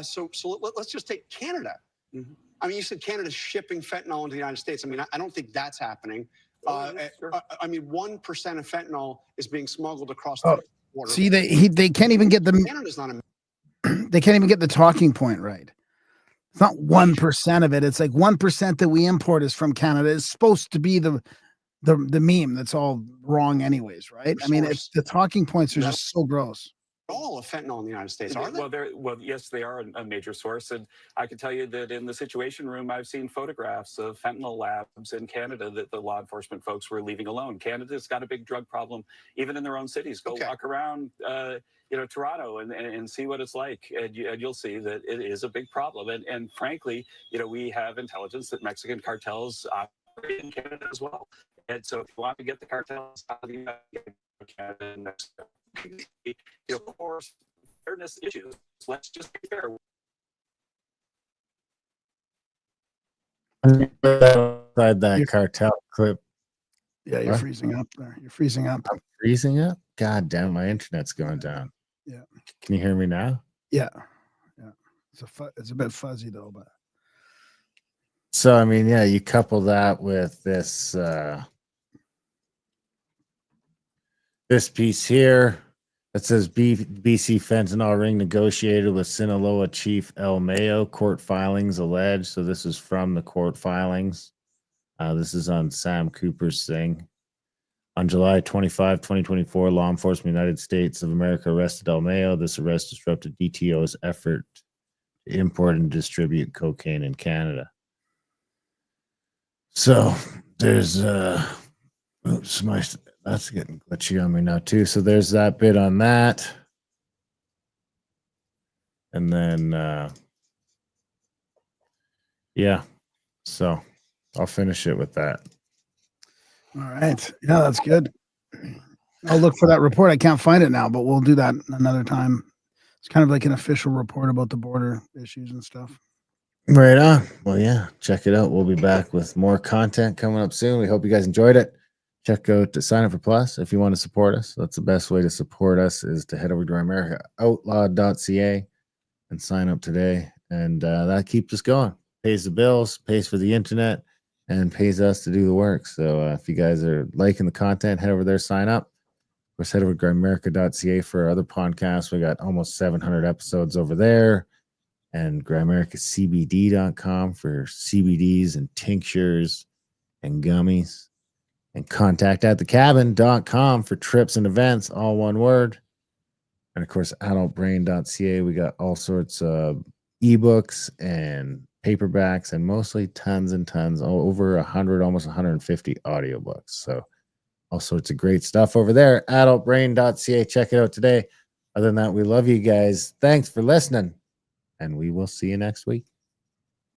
So let's just take Canada. Mm-hmm. I mean, you said Canada's shipping fentanyl into the United States. I mean, I don't think that's happening. Sure. I mean, 1% of fentanyl is being smuggled across the border. See, they can't even get the. Canada's not a. They can't even get the talking point right. It's not 1% of it. It's like 1% that we import is from Canada. It's supposed to be the meme that's all wrong anyways, right? I mean, it's the talking points are just so gross. all of fentanyl in the United States, are they? Well, yes, they are a major source, and I can tell you that in the Situation Room, I've seen photographs of fentanyl labs in Canada that the law enforcement folks were leaving alone. Canada's got a big drug problem, even in their own cities. Go walk around, Toronto, and see what it's like, and you'll see that it is a big problem. And frankly, we have intelligence that Mexican cartels operate in Canada as well. And so, if you want to get the cartels out of the United Canada and Mexico, of course, fairness issues. Let's just be fair. Inside that cartel clip. Yeah, you're freezing up there. You're freezing up. I'm freezing up? God damn, my internet's going down. Yeah. Can you hear me now? Yeah. Yeah. It's a bit fuzzy though, but so I mean, yeah, you couple that with this this piece here that says BC fentanyl ring negotiated with Sinaloa Chief El Mayo, court filings allege. So this is from the court filings. This is on Sam Cooper's thing. On July 25, 2024, law enforcement United States of America arrested El Mayo. This arrest disrupted DTO's effort to import and distribute cocaine in Canada. So there's oops, that's getting glitchy on me now too. So there's that bit on that. And then yeah. So I'll finish it with that. all right. Yeah, that's good. I'll look for that report. I can't find it now, but we'll do that another time. It's kind of like an official report about the border issues and stuff. Right on. Well, yeah, check it out. We'll be back with more content coming up soon. We hope you guys enjoyed it. Check out to sign up for Plus if you want to support us. That's the best way to support us is to head over to America Outlawed.ca and sign up today. And that keeps us going. Pays the bills, pays for the internet, and pays us to do the work. So if you guys are liking the content, head over there, sign up. Of course, head over to Grimerica.ca for our other podcasts. We got almost 700 episodes over there. And GrimericaCBD.com for CBDs and tinctures and gummies. And contactatthecabin.com for trips and events, all one word. And of course, adultbrain.ca. We got all sorts of ebooks and paperbacks and mostly tons and tons, over 100, almost 150 audiobooks. So all sorts of great stuff over there. Adultbrain.ca. Check it out today. Other than that, we love you guys. Thanks for listening. And we will see you next week.